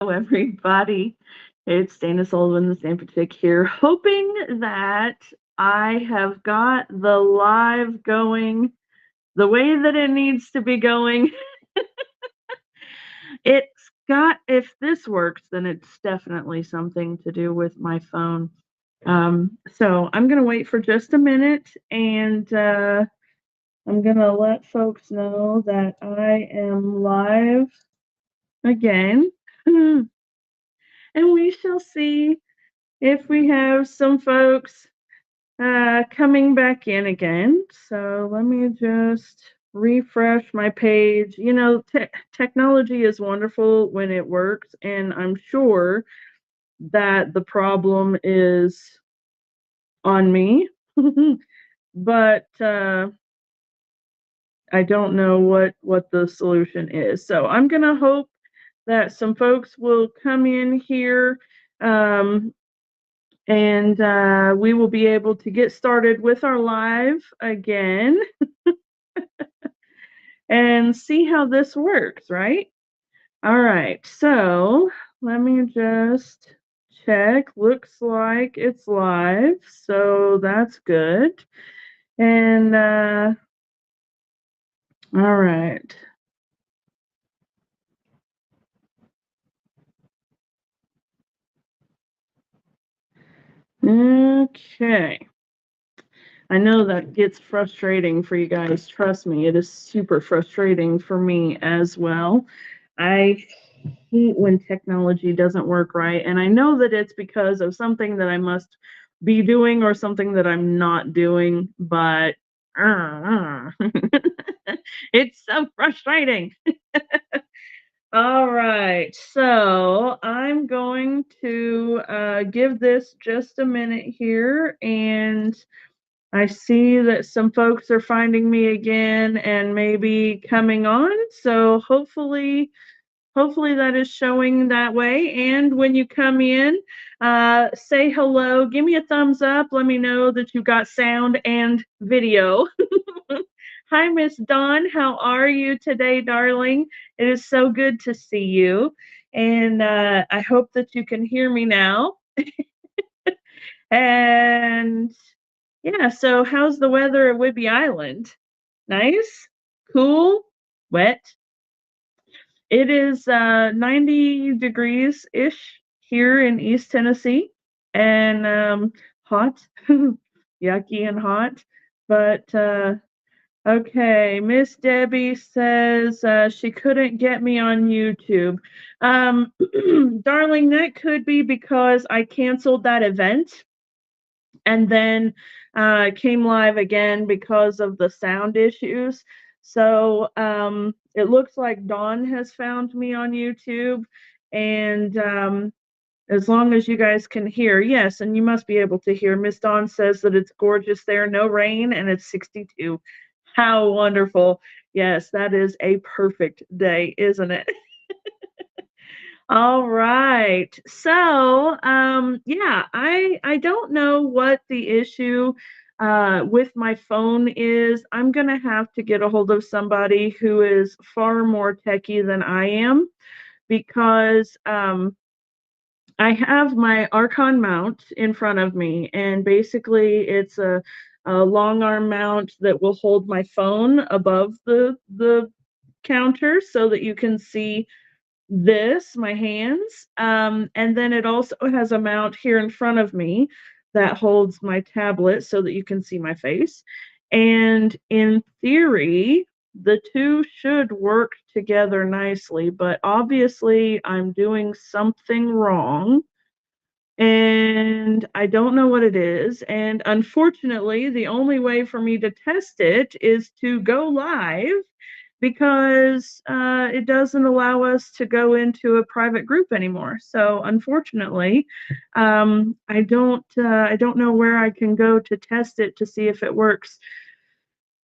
Everybody. It's Dana Sullivan, the Samperchick here, hoping that I have got the live going the way that it needs to be going. If this works, then it's definitely something to do with my phone. So I'm going to wait for just a minute and I'm going to let folks know that I am live again. And we shall see if we have some folks coming back in again. So let me just refresh my page. You know, technology is wonderful when it works, and I'm sure that the problem is on me, but I don't know what the solution is. So I'm gonna hope that some folks will come in here. Um, and we will be able to get started with our live again and see how this works, right? All right, so let me just check. Looks like it's live, so that's good. And all right. Okay. I know that gets frustrating for you guys. Trust me, it is super frustrating for me as well. I hate when technology doesn't work right, and I know that it's because of something that I must be doing or something that I'm not doing, but it's so frustrating. All right, so I'm going to give this just a minute here, and I see that some folks are finding me again and maybe coming on. So hopefully that is showing that way. And when you come in, say hello, give me a thumbs up, let me know that you got sound and video. Hi, Miss Dawn. How are you today, darling? It is so good to see you. And I hope that you can hear me now. And yeah, so how's the weather at Whidbey Island? Nice? Cool? Wet? It is 90 degrees ish here in East Tennessee and hot, yucky and hot. But okay, Miss Debbie says she couldn't get me on YouTube. Darling, that could be because I canceled that event and then came live again because of the sound issues. So it looks like Dawn has found me on YouTube, and as long as you guys can hear, yes, and you must be able to hear. Miss Dawn says that it's gorgeous there, no rain, and it's 62. How wonderful! Yes, that is a perfect day, isn't it? All right. So, yeah, I don't know what the issue with my phone is. I'm gonna have to get a hold of somebody who is far more techie than I am because I have my Archon mount in front of me, and basically it's a long arm mount that will hold my phone above the counter so that you can see my hands, and then it also has a mount here in front of me that holds my tablet so that you can see my face. And in theory, the two should work together nicely, but obviously I'm doing something wrong and I don't know what it is. And unfortunately, the only way for me to test it is to go live because it doesn't allow us to go into a private group anymore. So unfortunately, I don't know where I can go to test it to see if it works.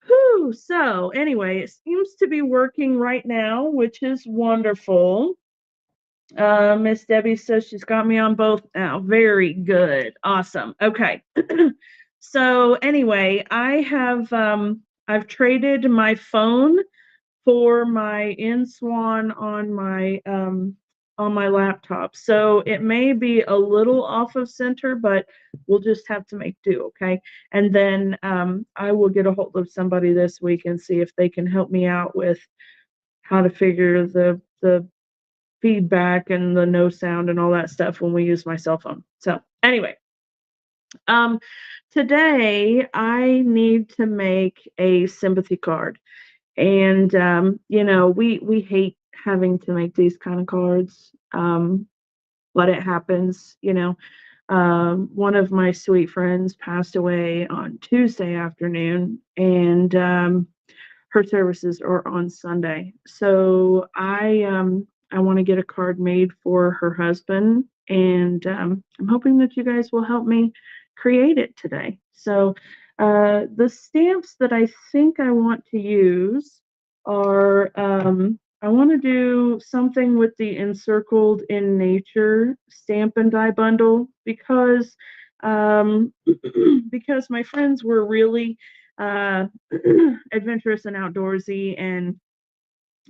Whew, so anyway, it seems to be working right now, which is wonderful. Miss Debbie says she's got me on both now. Very good. Awesome. Okay. So anyway, I've traded my phone for my InSwan on my on my laptop. So it may be a little off of center, but we'll just have to make do, okay? And then I will get a hold of somebody this week and see if they can help me out with how to figure the feedback and the no sound and all that stuff when we use my cell phone. So anyway, um, today I need to make a sympathy card. And we hate having to make these kind of cards. But it happens. One of my sweet friends passed away on Tuesday afternoon, and her services are on Sunday. So I want to get a card made for her husband, and I'm hoping that you guys will help me create it today. So the stamps that I think I want to use are I want to do something with the Encircled in Nature stamp and die bundle because my friends were really adventurous and outdoorsy, and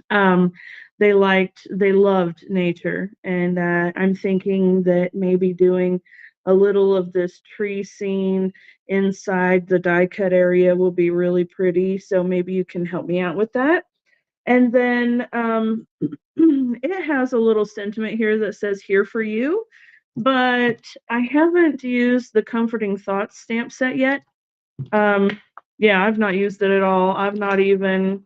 um, they loved nature. And I'm thinking that maybe doing a little of this tree scene inside the die cut area will be really pretty. So maybe you can help me out with that. And then it has a little sentiment here that says "Here for you," but I haven't used the Comforting Thoughts stamp set yet. Um, yeah, I've not used it at all. I've not even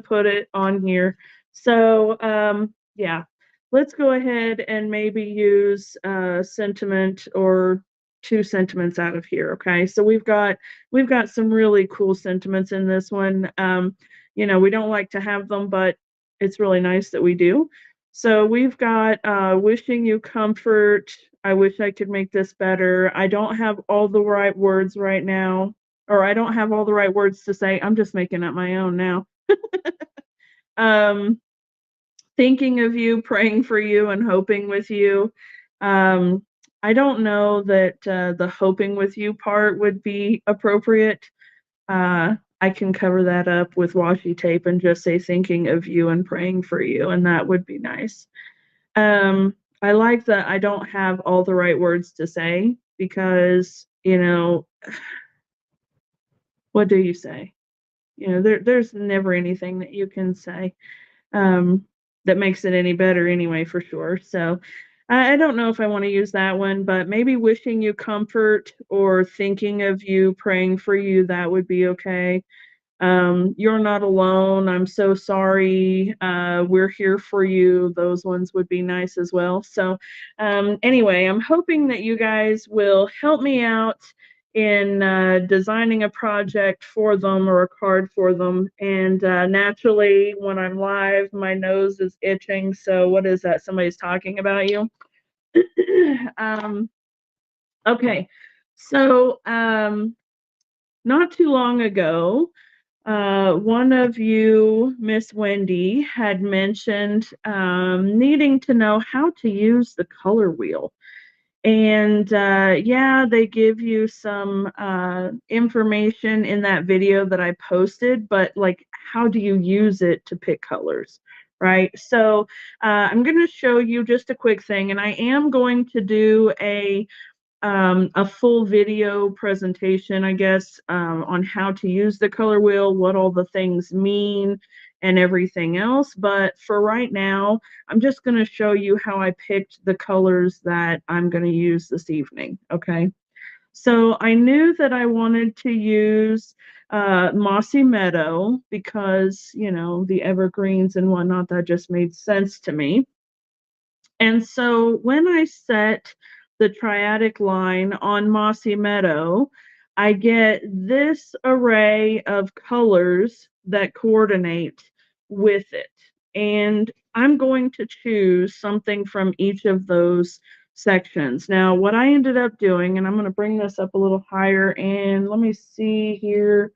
put it on here. So, yeah, let's go ahead and maybe use sentiment or two sentiments out of here. Okay, so we've got some really cool sentiments in this one. We don't like to have them, but it's really nice that we do. So we've got wishing you comfort. I wish I could make this better. I don't have all the right words right now, or I don't have all the right words to say. I'm just making up my own now. um, Thinking of you, praying for you, and hoping with you. Um, I don't know that the hoping with you part would be appropriate. I can cover that up with washi tape and just say thinking of you and praying for you, and that would be nice. I like that I don't have all the right words to say because, what do you say? There's never anything that you can say um, that makes it any better anyway, for sure. So I don't know if I want to use that one, but maybe wishing you comfort or thinking of you, praying for you, that would be okay. You're not alone. I'm so sorry. We're here for you. Those ones would be nice as well. So, anyway, I'm hoping that you guys will help me out in designing a project for them or a card for them. And naturally, when I'm live, my nose is itching. So, what is that? Somebody's talking about you? um, okay. So, not too long ago, one of you, Miss Wendy, had mentioned needing to know how to use the color wheel. And yeah, they give you some information in that video that I posted, but like, how do you use it to pick colors? Right. So I'm going to show you just a quick thing, and I am going to do a full video presentation, I guess, on how to use the color wheel, what all the things mean, and everything else. But for right now, I'm just going to show you how I picked the colors that I'm going to use this evening. Okay. So I knew that I wanted to use Mossy Meadow because, the evergreens and whatnot, that just made sense to me. And so when I set the triadic line on Mossy Meadow, I get this array of colors that coordinate with it. And I'm going to choose something from each of those sections. Now, what I ended up doing, and I'm going to bring this up a little higher, and let me see here.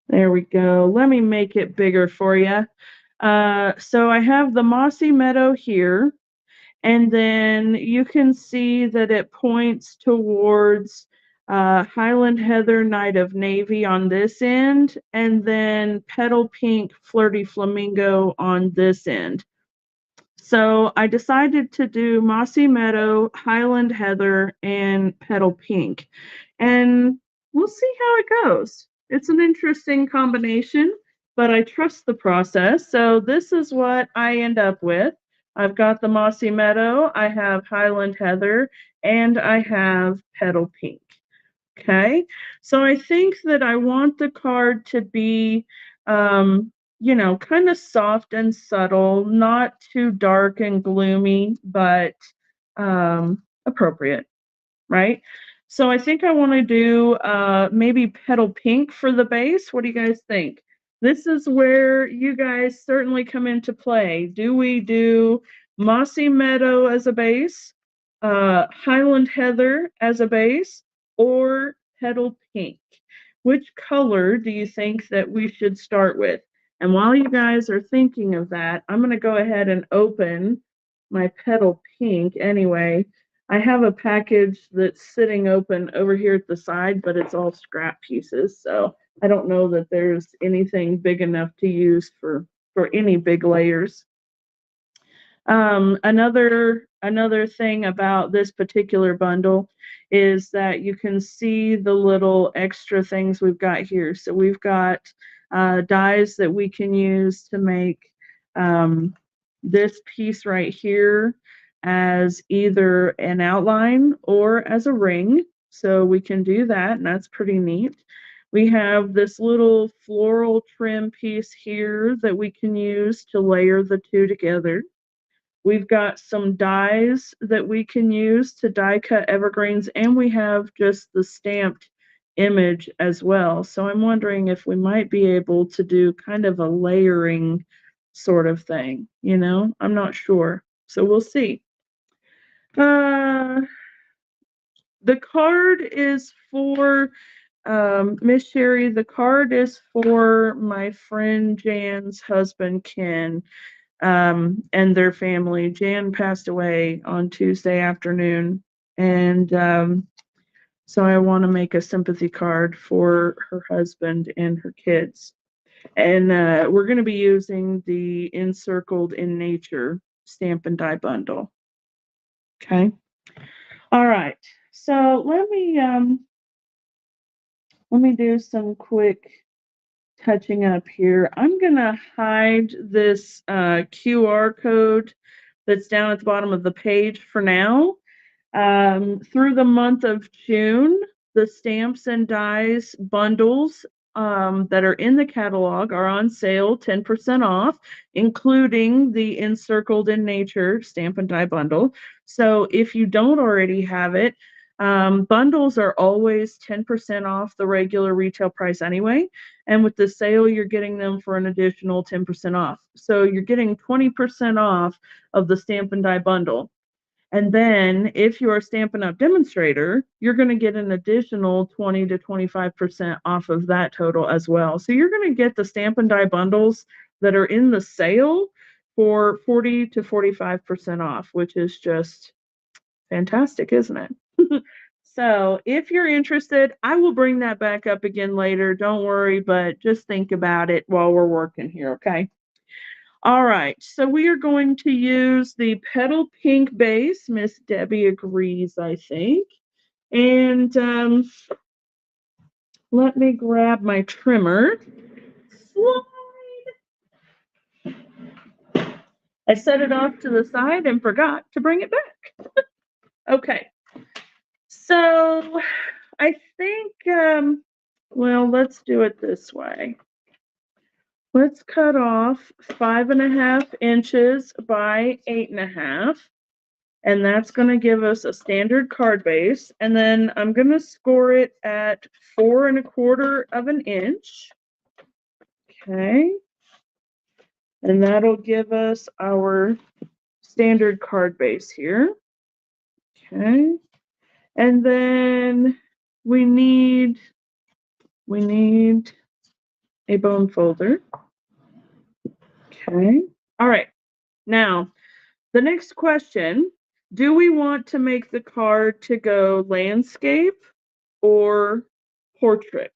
There we go. Let me make it bigger for you. So I have the Mossy Meadow here. And then you can see that it points towards Highland Heather, Night of Navy on this end, and then Petal Pink, Flirty Flamingo on this end. So I decided to do Mossy Meadow, Highland Heather, and Petal Pink. And we'll see how it goes. It's an interesting combination, but I trust the process. So this is what I end up with. I've got the Mossy Meadow, I have Highland Heather, and I have Petal Pink. Okay. So I think that I want the card to be, kind of soft and subtle, not too dark and gloomy, but appropriate, right? So I think I want to do maybe Petal Pink for the base. What do you guys think? This is where you guys certainly come into play. Do we do Mossy Meadow as a base, Highland Heather as a base, or Petal Pink? Which color do you think that we should start with? And while you guys are thinking of that, I'm going to go ahead and open my Petal Pink anyway. I have a package that's sitting open over here at the side, but it's all scrap pieces. So I don't know that there's anything big enough to use for any big layers. Another thing about this particular bundle is that you can see the little extra things we've got here. So we've got dies that we can use to make this piece right here as either an outline or as a ring. So we can do that, and that's pretty neat. We have this little floral trim piece here that we can use to layer the two together. We've got some dies that we can use to die cut evergreens, and we have just the stamped image as well. So I'm wondering if we might be able to do kind of a layering sort of thing, I'm not sure. So we'll see. The card is for Miss Sherry. The card is for my friend Jan's husband, Ken, and their family. Jan passed away on Tuesday afternoon, and so I want to make a sympathy card for her husband and her kids. And we're going to be using the Encircled in Nature stamp and die bundle. Okay. All right. So let me do some quick touching up here. I'm going to hide this QR code that's down at the bottom of the page for now. Through the month of June, the stamps and dies bundles that are in the catalog are on sale, 10% off, including the Encircled in Nature stamp and die bundle. So if you don't already have it, bundles are always 10% off the regular retail price anyway. And with the sale, you're getting them for an additional 10% off. So you're getting 20% off of the stamp and die bundle. And then if you're a Stampin' Up! Demonstrator, you're going to get an additional 20 to 25% off of that total as well. So you're going to get the Stamp and Die bundles that are in the sale for 40 to 45% off, which is just fantastic, isn't it? So if you're interested, I will bring that back up again later. Don't worry, but just think about it while we're working here, okay? All right, so we are going to use the Petal Pink base. Miss Debbie agrees, I think. And let me grab my trimmer. Slide. I set it off to the side and forgot to bring it back. Okay, so I think, well, let's do it this way. Let's cut off 5.5 inches by 8.5. And that's going to give us a standard card base. And then I'm going to score it at 4.25 of an inch. Okay. And that'll give us our standard card base here. Okay. And then we need a bone folder. Okay. All right. Now, the next question, do we want to make the card to go landscape or portrait?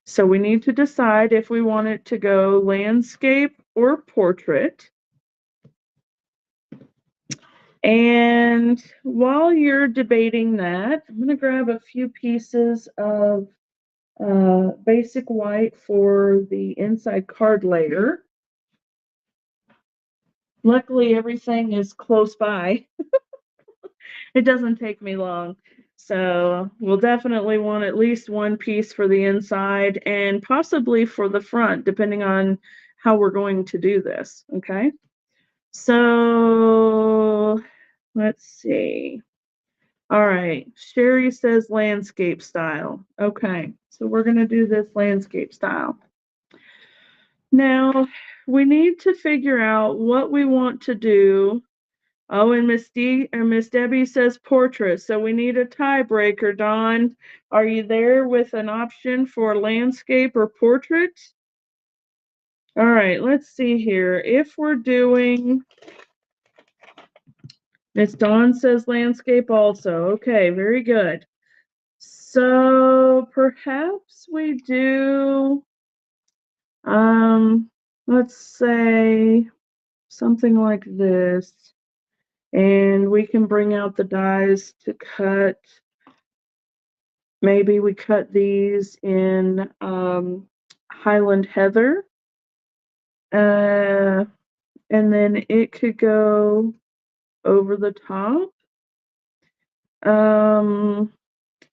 So we need to decide if we want it to go landscape or portrait. And while you're debating that, I'm going to grab a few pieces of basic white for the inside card layer. Luckily, everything is close by. It doesn't take me long. So we'll definitely want at least one piece for the inside and possibly for the front, depending on how we're going to do this, okay? So let's see. All right, Sherry says landscape style. Okay, so we're gonna do this landscape style. Now, we need to figure out what we want to do. Oh, and Miss Debbie says portrait. So we need a tiebreaker. Dawn, are you there with an option for landscape or portrait? All right, let's see here. If we're doing, Miss Dawn says landscape also. Okay, very good. So perhaps we do, let's say something like this. And we can bring out the dies to cut. Maybe we cut these in Highland Heather. And then it could go over the top.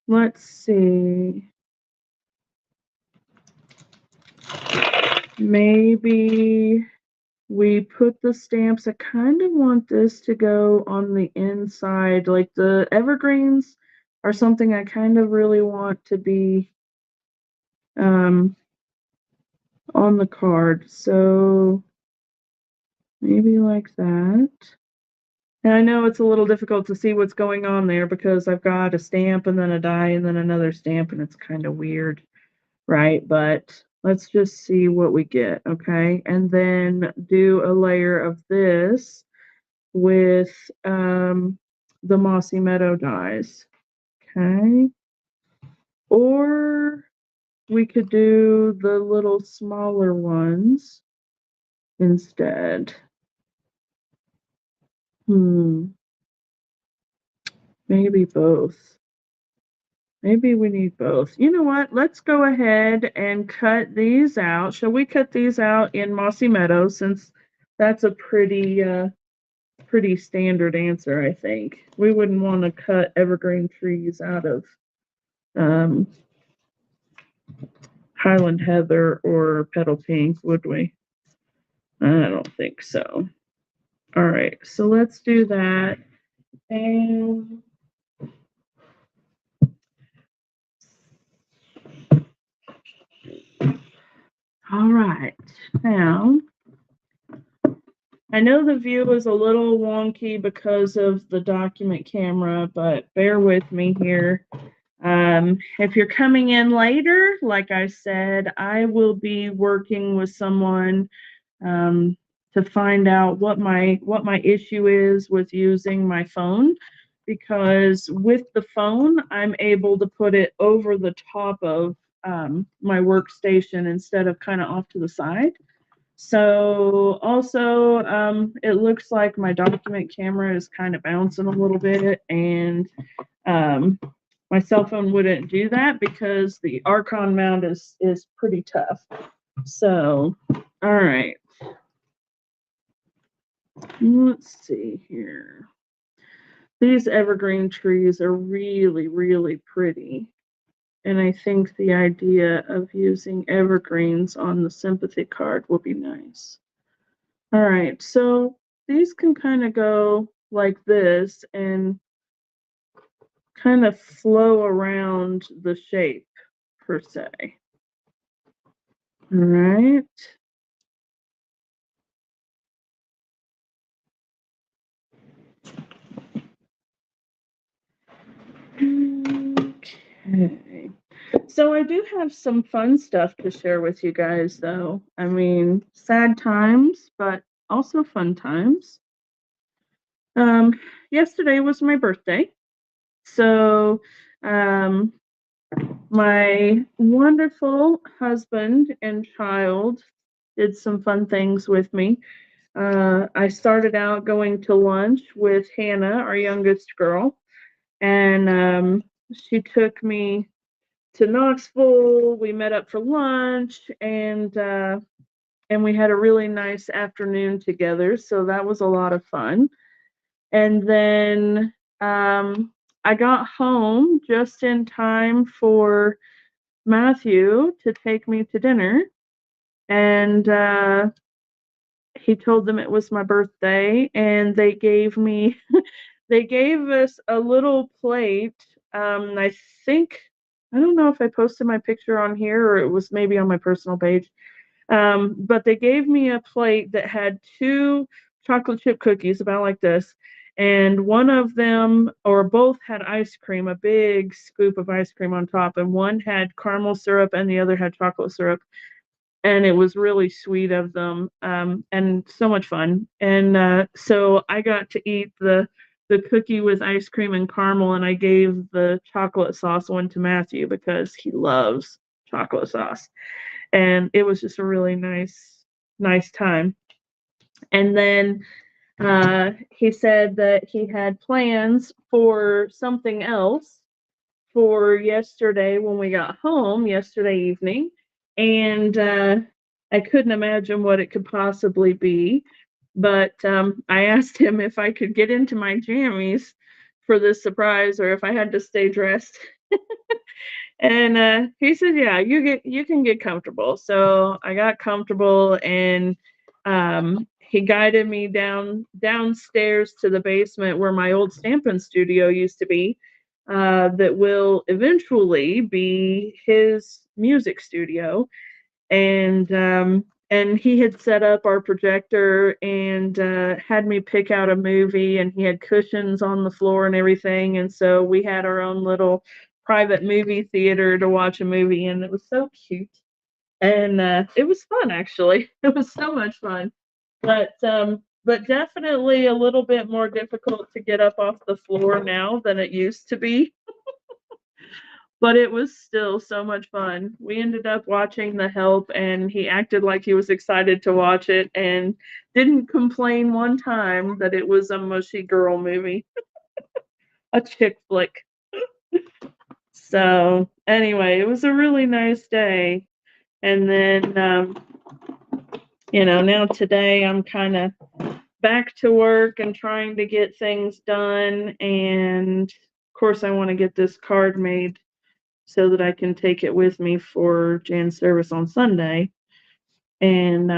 Let's see. Maybe we put the stamps. I kind of want this to go on the inside, like the evergreens are something I kind of really want to be on the card. So maybe like that. And I know it's a little difficult to see what's going on there because I've got a stamp and then a die and then another stamp, and it's kind of weird, right? But let's just see what we get, okay? And then do a layer of this with the Mossy Meadow dies, okay? Or we could do the little smaller ones instead. Maybe both. Maybe we need both. You know what? Let's go ahead and cut these out. Shall we cut these out in Mossy Meadow, since that's a pretty standard answer, I think. We wouldn't want to cut evergreen trees out of Highland Heather or Petal Pink, would we? I don't think so. All right, so let's do that. And all right, now I know the view is a little wonky because of the document camera, but bear with me here. If you're coming in later, like I said, I will be working with someone to find out what my issue is with using my phone, because with the phone, I'm able to put it over the top of my workstation instead of kind of off to the side. So also, it looks like my document camera is kind of bouncing a little bit, and my cell phone wouldn't do that because the Archon mount is pretty tough. So, all right. Let's see here. These evergreen trees are really, really pretty. And I think the idea of using evergreens on the sympathy card will be nice. All right, so these can kind of go like this and kind of flow around the shape, per se. All right. Okay. So I do have some fun stuff to share with you guys, though. I mean, sad times, but also fun times. Yesterday was my birthday. So, my wonderful husband and child did some fun things with me. I started out going to lunch with Hannah, our youngest girl, and she took me to Knoxville. We met up for lunch, and we had a really nice afternoon together. So that was a lot of fun. And then I got home just in time for Matthew to take me to dinner, and he told them it was my birthday, and they gave us a little plate. I think, I don't know if I posted my picture on here or it was maybe on my personal page. But they gave me a plate that had two chocolate chip cookies about like this, and one of them, or both, had ice cream, a big scoop of ice cream on top, and one had caramel syrup and the other had chocolate syrup. And it was really sweet of them, and so much fun. And so I got to eat the cookie with ice cream and caramel, and I gave the chocolate sauce one to Matthew because he loves chocolate sauce. And it was just a really nice time. And then he said that he had plans for something else for yesterday when we got home yesterday evening, and I couldn't imagine what it could possibly be. But I asked him if I could get into my jammies for this surprise or if I had to stay dressed. And he said, "Yeah, you can get comfortable." So I got comfortable, and he guided me downstairs to the basement where my old stamping studio used to be. That will eventually be his music studio, and he had set up our projector and had me pick out a movie, and he had cushions on the floor and everything, and so we had our own little private movie theater to watch a movie, and it was so cute, and it was fun actually. It was so much fun, but definitely a little bit more difficult to get up off the floor now than it used to be. But it was still so much fun. We ended up watching The Help, and he acted like he was excited to watch it and didn't complain one time that it was a mushy girl movie, a chick flick. So, anyway, it was a really nice day. And then, now today I'm kind of back to work and trying to get things done. And of course, I want to get this card made so that I can take it with me for Jan's service on Sunday. And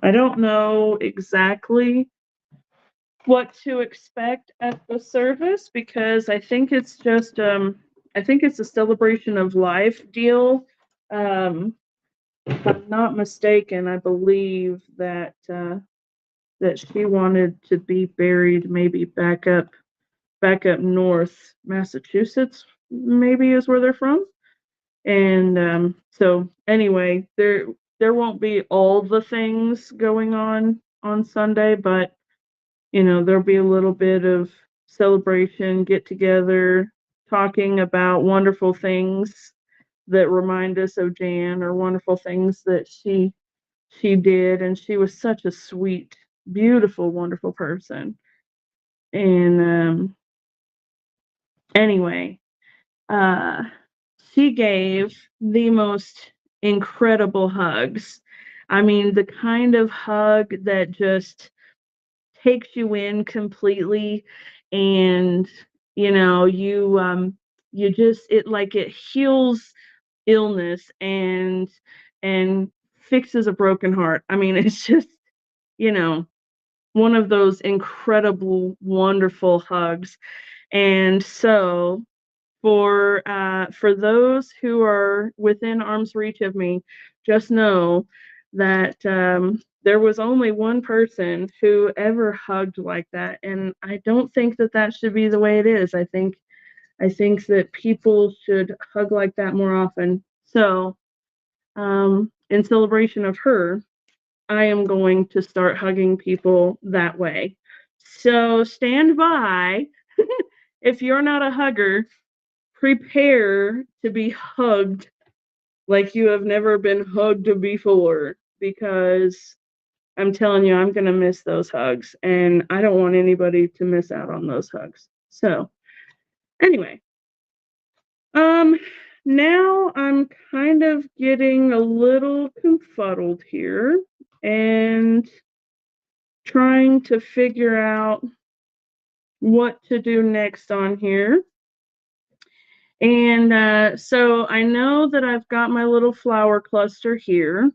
I don't know exactly what to expect at the service because I think it's a celebration of life deal. If I'm not mistaken, I believe that she wanted to be buried maybe back up north, Massachusetts, maybe is where they're from. And so anyway, there won't be all the things going on Sunday, but there'll be a little bit of celebration, get together, talking about wonderful things that remind us of Jan or wonderful things that she did, and she was such a sweet, beautiful, wonderful person. And anyway, uh she gave the most incredible hugs. I mean, the kind of hug that just takes you in completely, and you just, it heals illness and fixes a broken heart. I mean, it's just, you know, one of those incredible, wonderful hugs. And so for those who are within arm's reach of me, just know that there was only one person who ever hugged like that, and I don't think that that should be the way it is. I think that people should hug like that more often. So, in celebration of her, I am going to start hugging people that way. So stand by. If you're not a hugger, prepare to be hugged like you have never been hugged before, because I'm telling you, I'm going to miss those hugs, and I don't want anybody to miss out on those hugs. So, anyway, um, now I'm kind of getting a little confuddled here and trying to figure out what to do next on here. And so I know that I've got my little flower cluster here,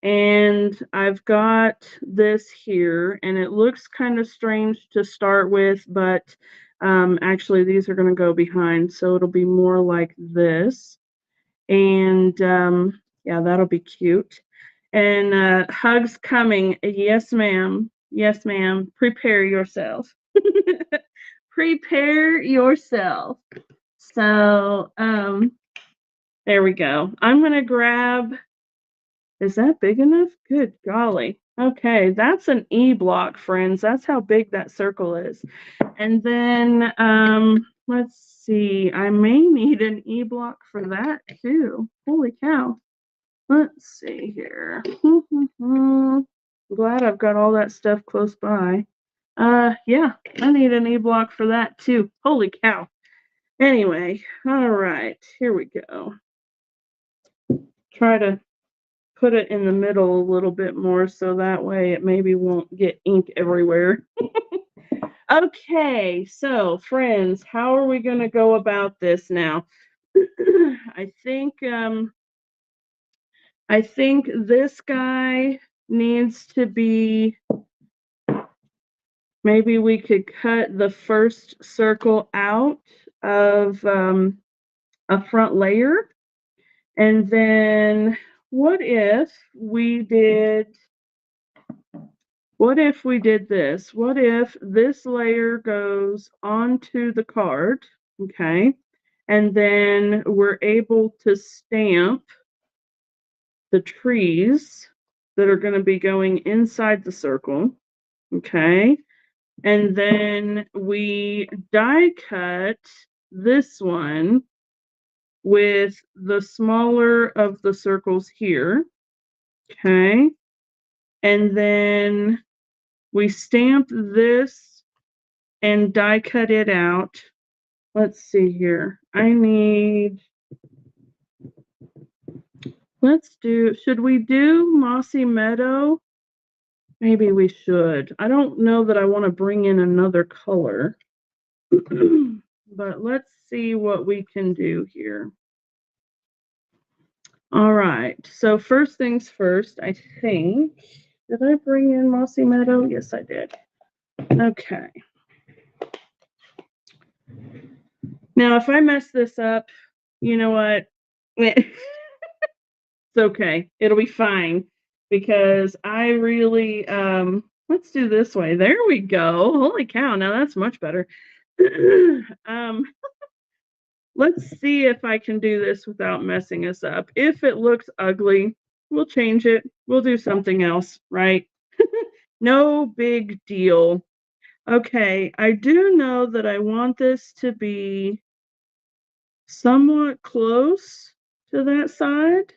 and I've got this here, and it looks kind of strange to start with, but actually these are going to go behind, so it'll be more like this. And yeah, that'll be cute. And hugs coming. Yes, ma'am. Yes, ma'am. Prepare yourself. Prepare yourself. So there we go. I'm going to grab, is that big enough? Good golly. Okay, that's an E block, friends. That's how big that circle is. And then let's see. I may need an E block for that too. Holy cow. Let's see here. I'm glad I've got all that stuff close by. Yeah, I need an E block for that too. Holy cow. Anyway, all right, here we go. Try to put it in the middle a little bit more so that way it maybe won't get ink everywhere. Okay, so friends, how are we going to go about this now? I think this guy needs to be, maybe we could cut the first circle out of a front layer. And then what if we did this? What if this layer goes onto the card, okay? And then we're able to stamp the trees that are going to be going inside the circle, okay? And then we die cut this one with the smaller of the circles here, okay? And then we stamp this and die cut it out. Let's see here. Should we do Mossy Meadow? Maybe we should. I don't know that I want to bring in another color, but let's see what we can do here. All right, so first things first, I think, did I bring in Mossy Meadow? Yes, I did. Okay. Now, if I mess this up, you know what? It's okay. It'll be fine because I really, let's do this way. There we go. Holy cow. Now that's much better. Let's see if I can do this without messing us up. If it looks ugly, we'll change it. We'll do something else, right? No big deal. Okay, I do know that I want this to be somewhat close to that side.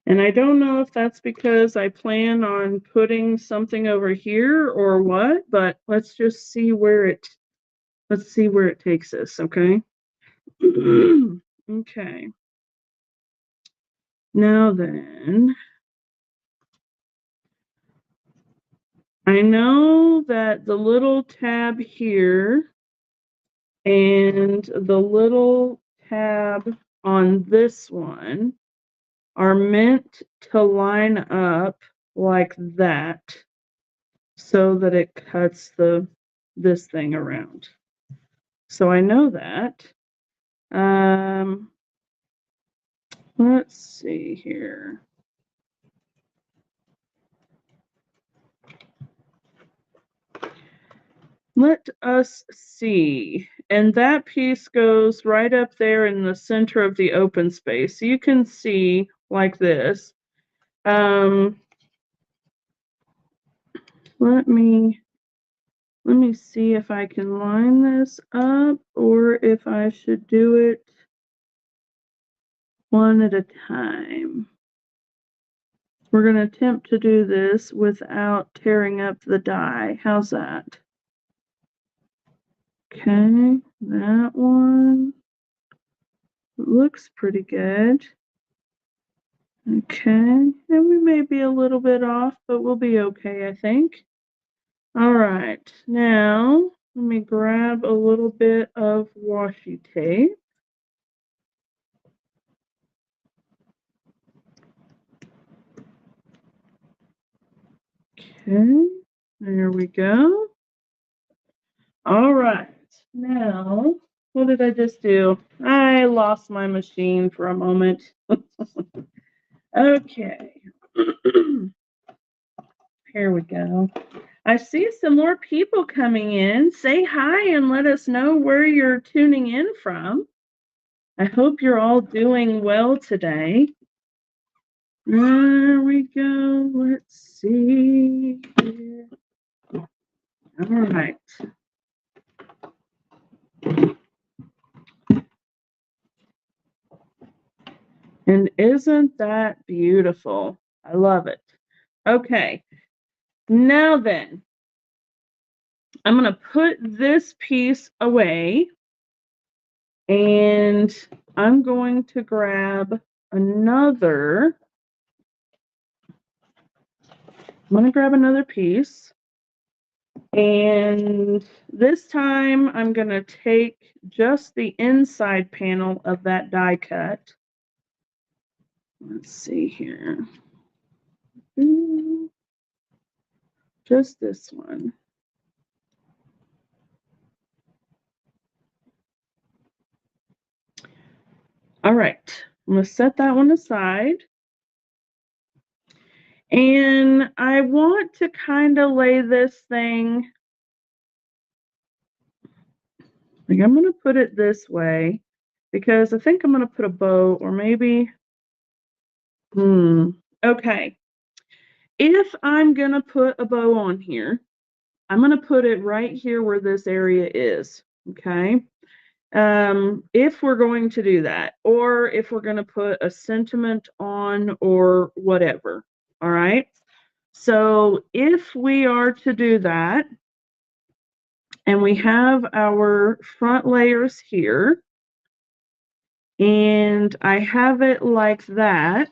And I don't know if that's because I plan on putting something over here or what, but let's just see where it takes us, okay? Okay. Now then, I know that the little tab here and the little tab on this one are meant to line up like that so that it cuts this thing around. So I know that. Let's see here. Let us see. And that piece goes right up there in the center of the open space. So you can see like this. Let me see if I can line this up or if I should do it one at a time. We're going to attempt to do this without tearing up the die. How's that? Okay, that one looks pretty good. Okay, and we may be a little bit off, but we'll be okay, I think. All right, now let me grab a little bit of washi tape. Okay, there we go. All right, now, what did I just do? I lost my machine for a moment. Okay. Here we go. I see some more people coming in. Say hi and let us know where you're tuning in from. I hope you're all doing well today. There we go. Let's see here. All right. And isn't that beautiful? I love it. Okay. Now then, I'm going to put this piece away and I'm going to grab another. I'm going to grab another piece. And this time I'm going to take just the inside panel of that die cut. Let's see here. Just this one. All right, I'm going to set that one aside. And I want to kind of lay this thing, like I'm going to put it this way because I think I'm going to put a bow or maybe, okay. If I'm going to put a bow on here, I'm going to put it right here where this area is, okay? If we're going to do that, or if we're going to put a sentiment on or whatever, all right? So if we are to do that, and we have our front layers here, and I have it like that,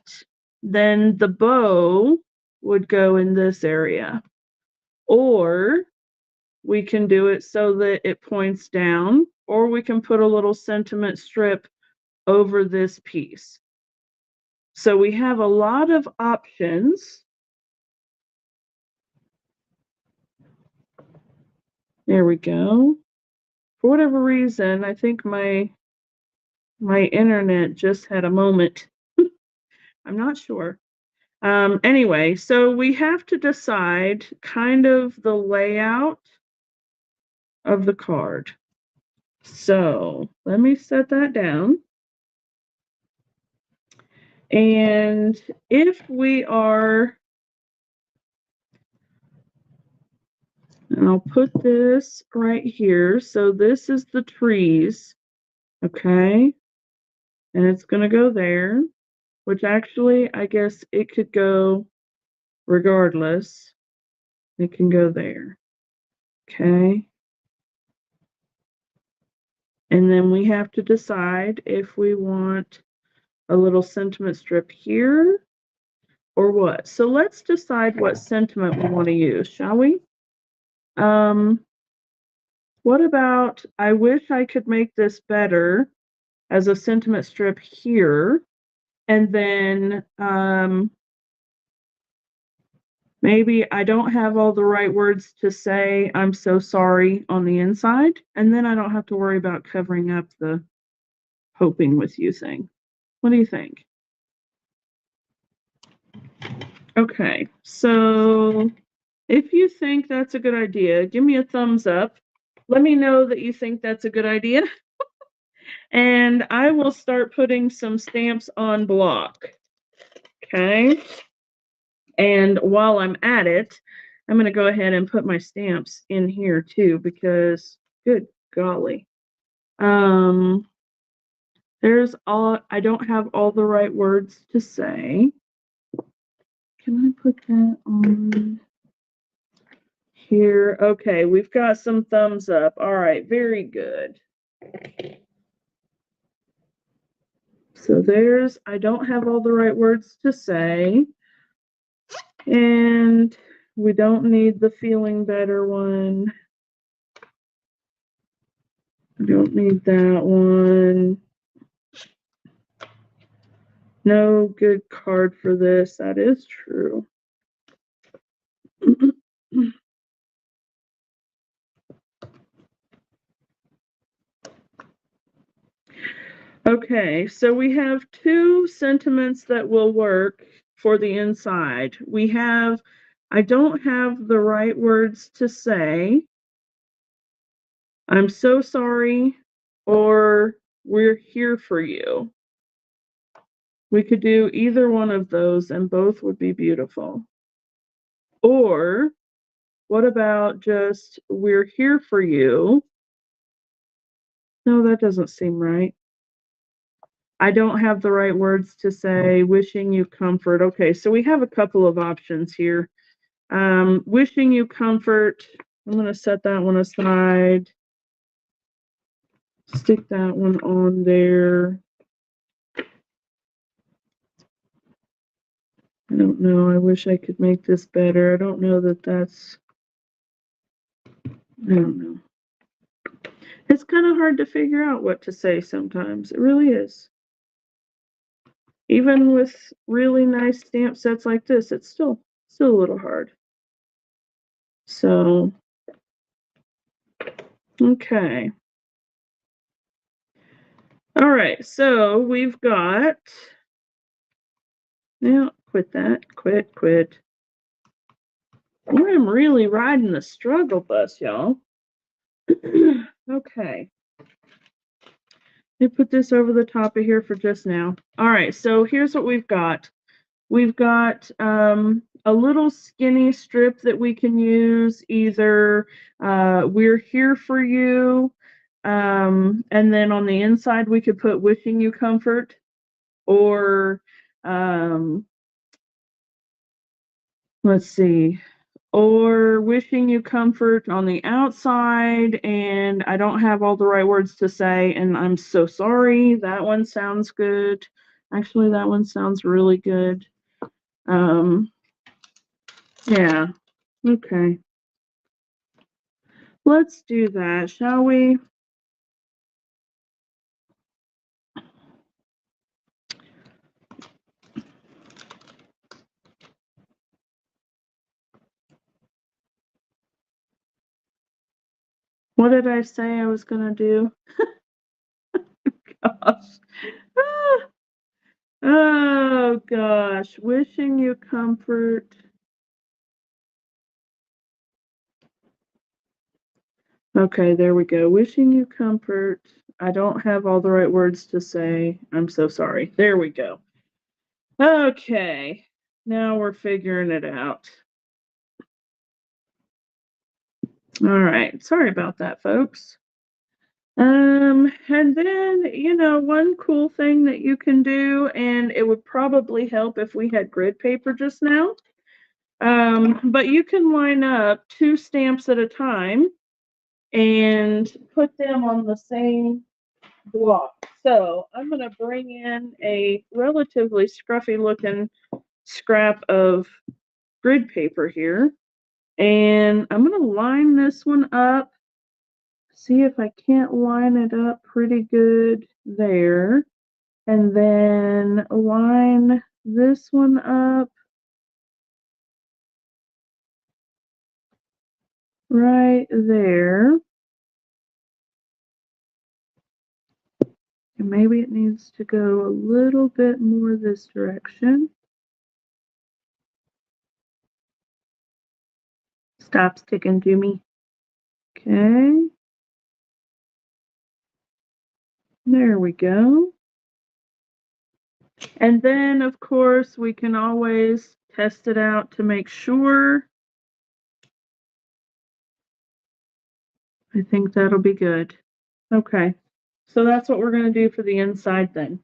then the bow would go in this area. Or we can do it so that it points down, or we can put a little sentiment strip over this piece. So we have a lot of options. There we go. For whatever reason, I think my internet just had a moment. I'm not sure. Anyway, so we have to decide kind of the layout of the card. So let me set that down. And if we are, and I'll put this right here. So this is the trees, okay? And it's going to go there, which actually, I guess it could go regardless. It can go there, okay? And then we have to decide if we want a little sentiment strip here or what. So let's decide what sentiment we want to use, shall we? What about, I wish I could make this better as a sentiment strip here, and then maybe I don't have all the right words to say I'm so sorry on the inside, and then I don't have to worry about covering up the hoping with you thing. What do you think? Okay, so if you think that's a good idea, give me a thumbs up. Let me know that you think that's a good idea. And I will start putting some stamps on block. Okay. And while I'm at it, I'm going to go ahead and put my stamps in here too, because good golly. I don't have all the right words to say. can I put that on here? Okay, we've got some thumbs up. All right, very good. So there's, I don't have all the right words to say. And we don't need the feeling better one. We don't need that one. No good card for this. That is true. Okay, so we have two sentiments that will work for the inside. We have, I don't have the right words to say, I'm so sorry, or we're here for you. We could do either one of those and both would be beautiful. Or what about just we're here for you? No, that doesn't seem right. I don't have the right words to say, wishing you comfort. Okay, so we have a couple of options here. Wishing you comfort. I'm going to set that one aside. Stick that one on there. I don't know. I wish I could make this better. I don't know that that's, I don't know. It's kind of hard to figure out what to say sometimes. It really is. Even with really nice stamp sets like this, it's still a little hard. So, okay. All right, so we've got, now quit that, quit. I'm really riding the struggle bus, y'all. Okay. Let me put this over the top of here for just now. All right, so here's what we've got. We've got a little skinny strip that we can use, either we're here for you, and then on the inside we could put wishing you comfort, or let's see, or wishing you comfort on the outside, and I don't have all the right words to say, and I'm so sorry. That one sounds good. Actually, that one sounds really good. Yeah, okay. Let's do that, shall we? What did I say I was gonna do? Gosh. Ah. Oh gosh, wishing you comfort. Okay, there we go. Wishing you comfort. I don't have all the right words to say. I'm so sorry. There we go. Okay, now we're figuring it out. All right, sorry about that, folks. And then, one cool thing that you can do, and it would probably help if we had grid paper just now, but you can line up two stamps at a time and put them on the same block. So I'm going to bring in a relatively scruffy looking scrap of grid paper here, and I'm going to line this one up. See if I can't line it up pretty good there. And then line this one up right there. And maybe it needs to go a little bit more this direction. Stop sticking to me. Okay. There we go. And then, of course, we can always test it out to make sure. I think that'll be good. Okay. So that's what we're going to do for the inside then.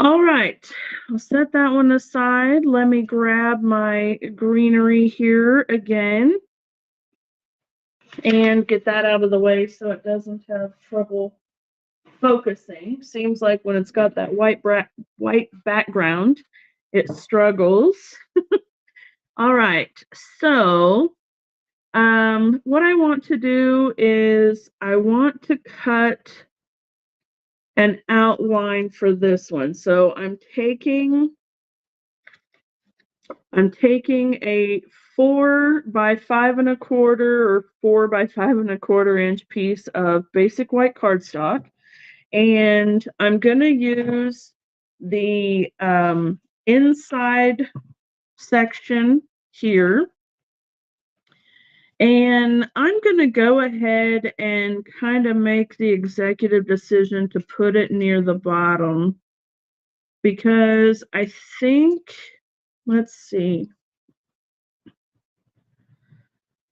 All right, I'll set that one aside. Let me grab my greenery here again and get that out of the way so it doesn't have trouble focusing. Seems like when it's got that white background, it struggles. All right, so what I want to do is I want to cut an outline for this one. So I'm taking a 4 by 5 1/4 or 4 by 5 1/4 inch piece of basic white cardstock, and I'm gonna use the inside section here, and I'm gonna go ahead and kind of make the executive decision to put it near the bottom because I think, let's see.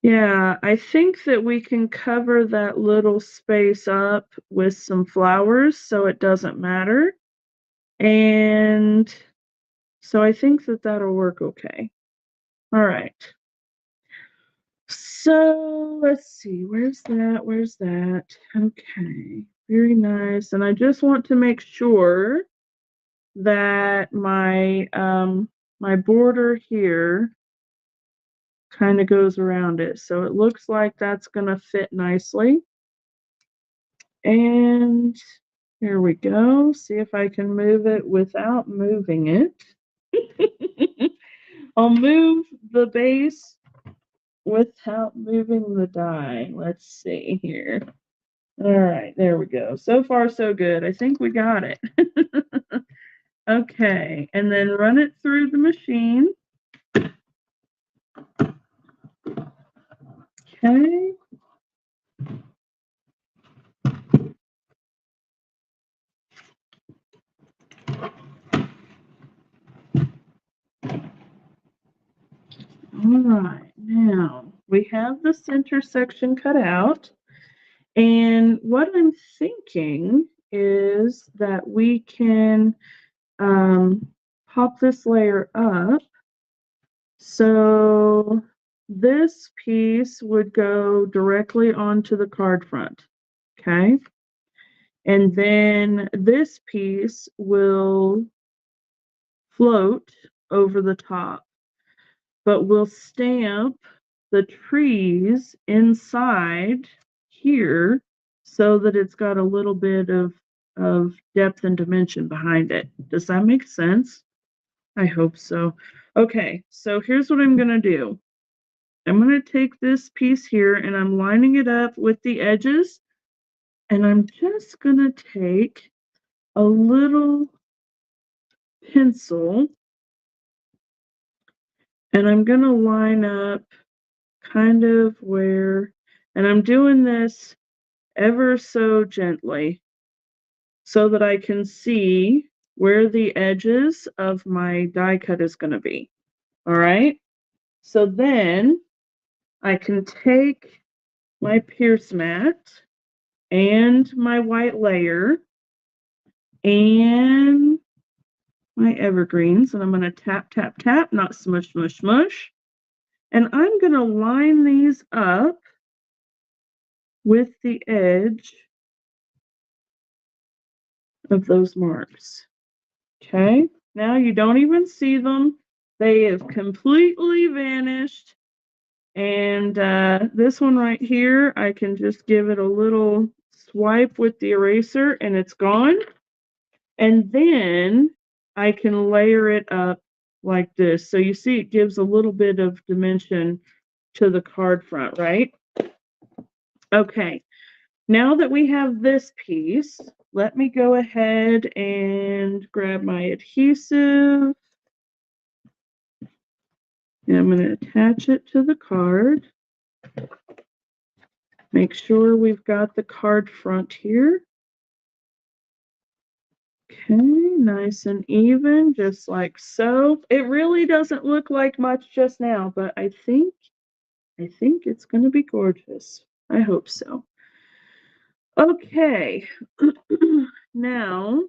Yeah, I think that we can cover that little space up with some flowers so it doesn't matter. And so I think that that'll work okay. All right. So let's see, where's that? Where's that? Okay, very nice. And I just want to make sure that my border here kind of goes around it. So it looks like that's gonna fit nicely. And here we go. See if I can move it without moving it. I'll move the base without moving the die. Let's see here. All right, there we go. So far, so good. I think we got it. Okay, and then run it through the machine. Okay. All right, now we have the center section cut out. And what I'm thinking is that we can pop this layer up. So this piece would go directly onto the card front, okay? And then this piece will float over the top, but we'll stamp the trees inside here so that it's got a little bit of depth and dimension behind it. Does that make sense? I hope so. Okay, so here's what I'm gonna do. I'm gonna take this piece here and I'm lining it up with the edges, and I'm just gonna take a little pencil and I'm gonna line up kind of where, and I'm doing this ever so gently so that I can see where the edges of my die cut is going to be. All right. So then I can take my pierce mat and my white layer and my evergreens, and I'm going to tap, tap, tap, not smush, smush, smush. And I'm going to line these up with the edge of those marks. Okay, now you don't even see them. They have completely vanished. And this one right here, I can just give it a little swipe with the eraser and it's gone. And then I can layer it up like this. So you see it gives a little bit of dimension to the card front, right? Okay, now that we have this piece, let me go ahead and grab my adhesive. And I'm going to attach it to the card. Make sure we've got the card front here. Okay, nice and even, just like so. It really doesn't look like much just now, but I think it's going to be gorgeous. I hope so. Okay, now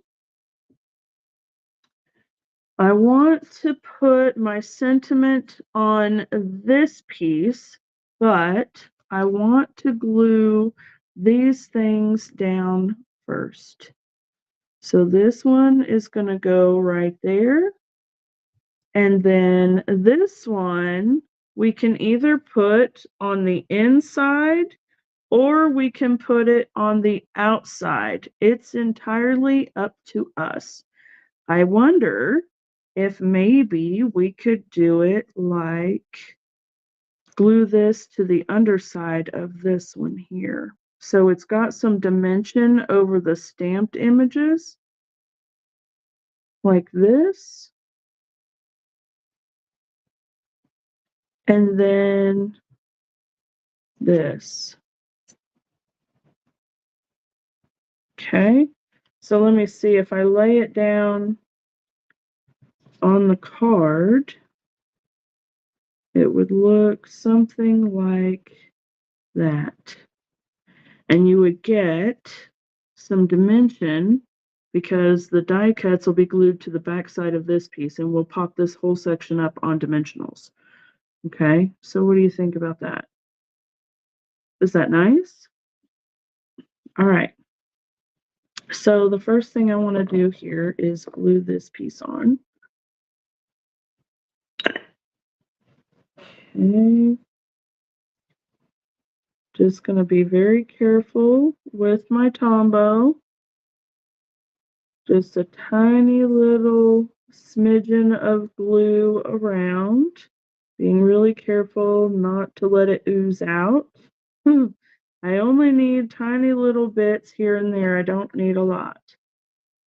I want to put my sentiment on this piece, but I want to glue these things down first. So this one is going to go right there. And then this one we can either put on the inside or we can put it on the outside. It's entirely up to us. I wonder if maybe we could do it like glue this to the underside of this one here. So it's got some dimension over the stamped images, like this. And then this. Okay, so let me see if I lay it down on the card, it would look something like that. And you would get some dimension because the die cuts will be glued to the back side of this piece and we'll pop this whole section up on dimensionals. Okay, so what do you think about that? Is that nice? All right. So the first thing I want to do here is glue this piece on. Okay. Just going to be very careful with my Tombow. Just a tiny little smidgen of glue around. Being really careful not to let it ooze out. I only need tiny little bits here and there. I don't need a lot.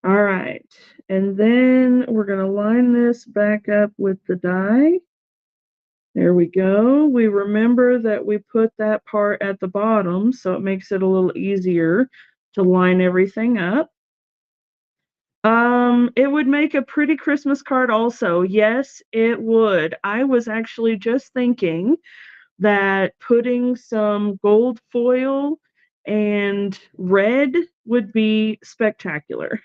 All right. And then we're going to line this back up with the die. There we go. We remember that we put that part at the bottom, so it makes it a little easier to line everything up. It would make a pretty Christmas card also. Yes, it would. I was actually just thinking that putting some gold foil and red would be spectacular.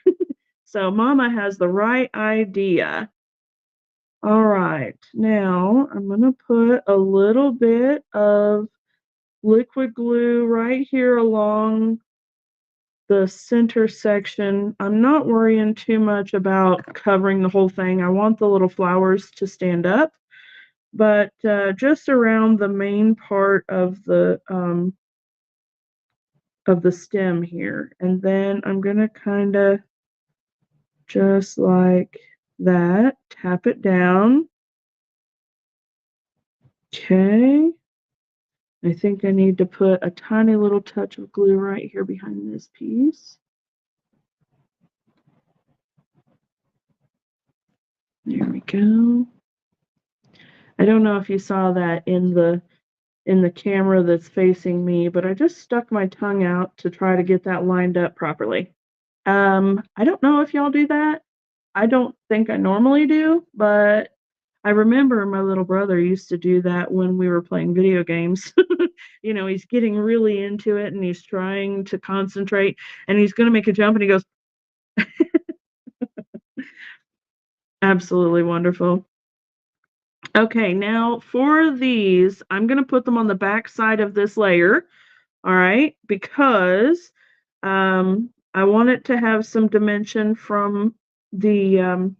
So Mama has the right idea. All right, now I'm going to put a little bit of liquid glue right here along the center section. I'm not worrying too much about covering the whole thing. I want the little flowers to stand up, but just around the main part of the stem here. And then I'm going to kind of just like that, tap it down. Okay. I think I need to put a tiny little touch of glue right here behind this piece. There we go. I don't know if you saw that in the camera that's facing me, but I just stuck my tongue out to try to get that lined up properly. I don't know if y'all do that. I don't think I normally do, but I remember my little brother used to do that when we were playing video games. You know, he's getting really into it and he's trying to concentrate and he's going to make a jump and he goes, absolutely wonderful. Okay, now for these, I'm going to put them on the back side of this layer, all right, because I want it to have some dimension from the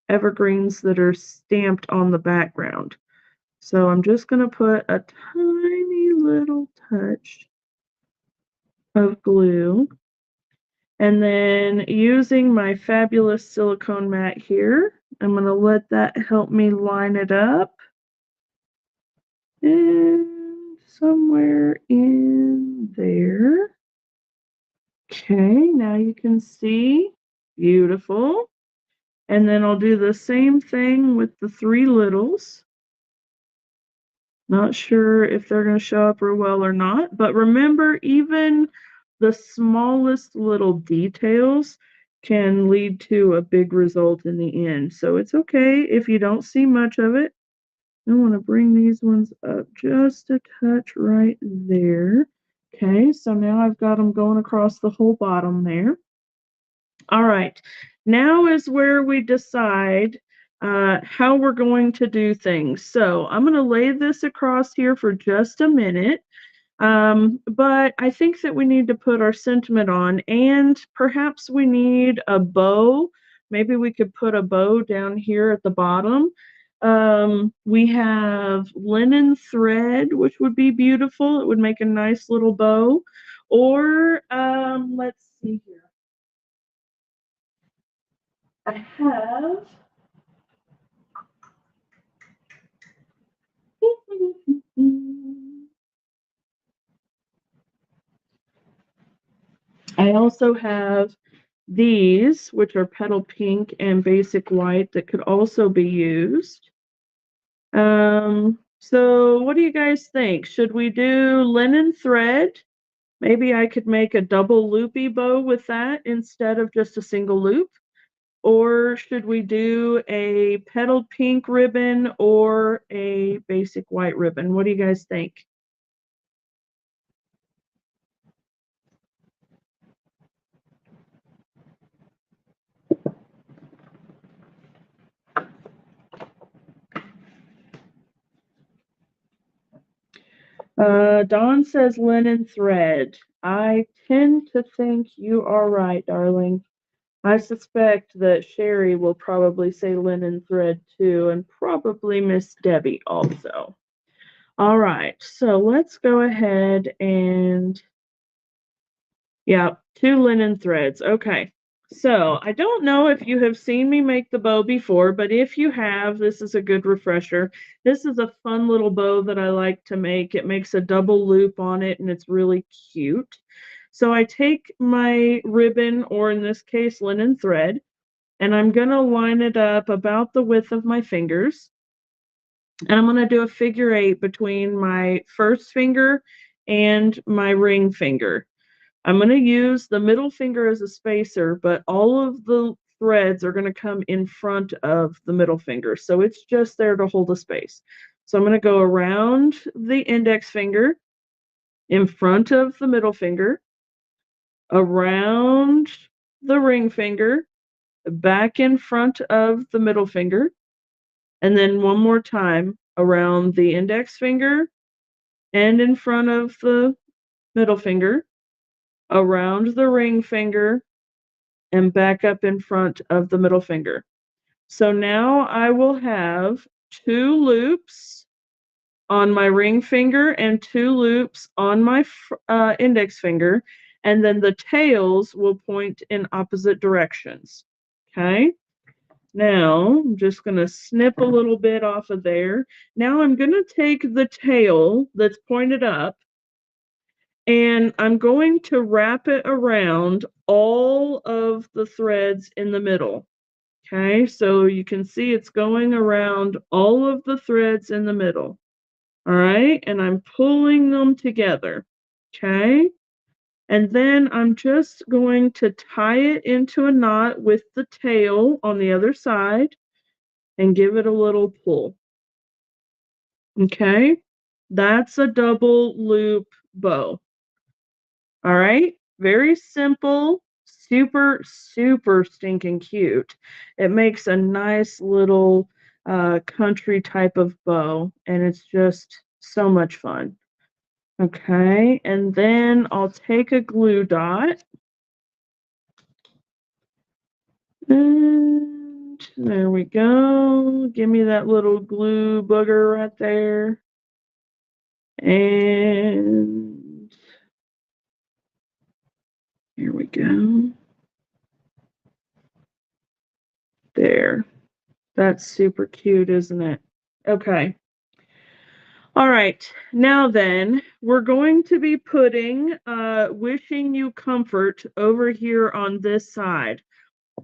evergreens that are stamped on the background. So I'm just going to put a tiny little touch of glue. And then using my fabulous silicone mat here, I'm going to let that help me line it up. And somewhere in there. Okay, now you can see. Beautiful. And then I'll do the same thing with the three littles. Not sure if they're going to show up real well or not, but remember, even the smallest little details can lead to a big result in the end. So it's okay if you don't see much of it. I want to bring these ones up just a touch right there. Okay, so now I've got them going across the whole bottom there. All right, now is where we decide how we're going to do things. So I'm going to lay this across here for just a minute. But I think that we need to put our sentiment on, and perhaps we need a bow. Maybe we could put a bow down here at the bottom. We have linen thread, which would be beautiful. It would make a nice little bow. Or let's see here. I have I also have these, which are petal pink and basic white, that could also be used. So what do you guys think? Should we do linen thread? Maybe I could make a double loopy bow with that instead of just a single loop. Or should we do a petal pink ribbon or a basic white ribbon? What do you guys think? Dawn says linen thread. I tend to think you are right, darling. I suspect that Sherry will probably say linen thread too, and probably Miss Debbie also. All right, so let's go ahead and, yeah, 2 linen threads. Okay. So I don't know if you have seen me make the bow before, but if you have, this is a good refresher. This is a fun little bow that I like to make. It makes a double loop on it and it's really cute. So I take my ribbon, or in this case, linen thread, and I'm going to line it up about the width of my fingers. And I'm going to do a figure 8 between my first finger and my ring finger. I'm going to use the middle finger as a spacer, but all of the threads are going to come in front of the middle finger. So it's just there to hold a space. So I'm going to go around the index finger, in front of the middle finger, around the ring finger, back in front of the middle finger, and then one more time around the index finger and in front of the middle finger, around the ring finger, and back up in front of the middle finger. So now I will have 2 loops on my ring finger and 2 loops on my index finger, and then the tails will point in opposite directions. Okay? Now I'm just going to snip a little bit off of there. Now I'm going to take the tail that's pointed up, and I'm going to wrap it around all of the threads in the middle. Okay, so you can see it's going around all of the threads in the middle. All right, and I'm pulling them together. Okay, and then I'm just going to tie it into a knot with the tail on the other side and give it a little pull. Okay, that's a double loop bow. All right, very simple, super, super stinking cute. It makes a nice little country type of bow, and it's just so much fun. Okay, and then I'll take a glue dot. And there we go. Give me that little glue booger right there. And here we go. There. That's super cute, isn't it? Okay. All right. Now then, we're going to be putting Wishing You Comfort over here on this side.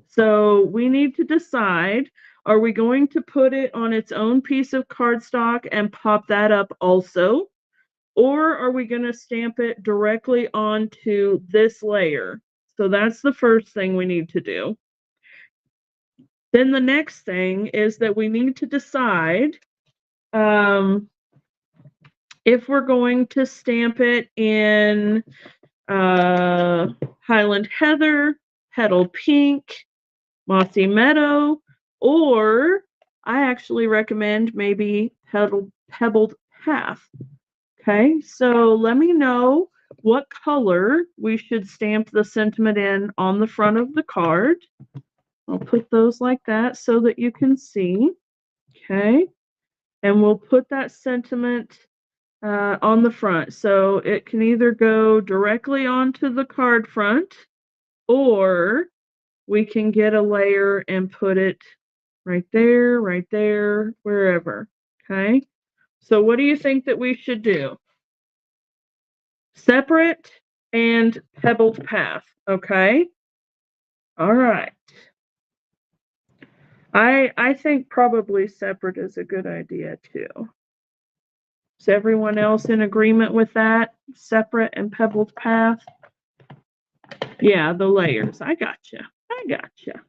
So we need to decide, are we going to put it on its own piece of cardstock and pop that up also? Or are we going to stamp it directly onto this layer? So that's the first thing we need to do. Then the next thing is that we need to decide if we're going to stamp it in Highland Heather, Petal Pink, Mossy Meadow, or I actually recommend maybe pebbled path. Okay, so let me know what color we should stamp the sentiment in on the front of the card. I'll put those like that so that you can see. Okay, and we'll put that sentiment on the front. So it can either go directly onto the card front, or we can get a layer and put it right there, wherever. Okay, so what do you think that we should do? Separate and pebbled path, okay? All right. I think probably separate is a good idea too. Is everyone else in agreement with that? Separate and pebbled path? Yeah, the layers. I gotcha. I gotcha.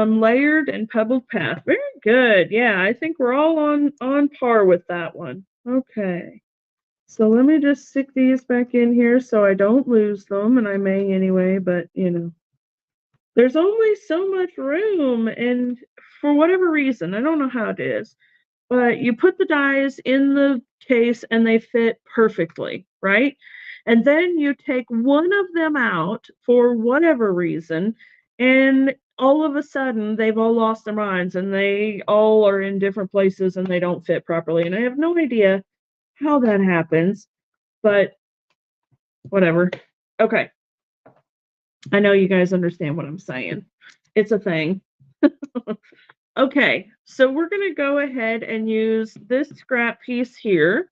Layered and pebbled path. Very good. Yeah, I think we're all on par with that one. Okay. So let me just stick these back in here so I don't lose them, and I may anyway, but you know. There's only so much room, and for whatever reason, I don't know how it is, but you put the dies in the case and they fit perfectly, right? And then you take one of them out for whatever reason, and all of a sudden they've all lost their minds and they all are in different places and they don't fit properly. And I have no idea how that happens, but whatever. Okay. I know you guys understand what I'm saying. It's a thing. Okay, so we're going to go ahead and use this scrap piece here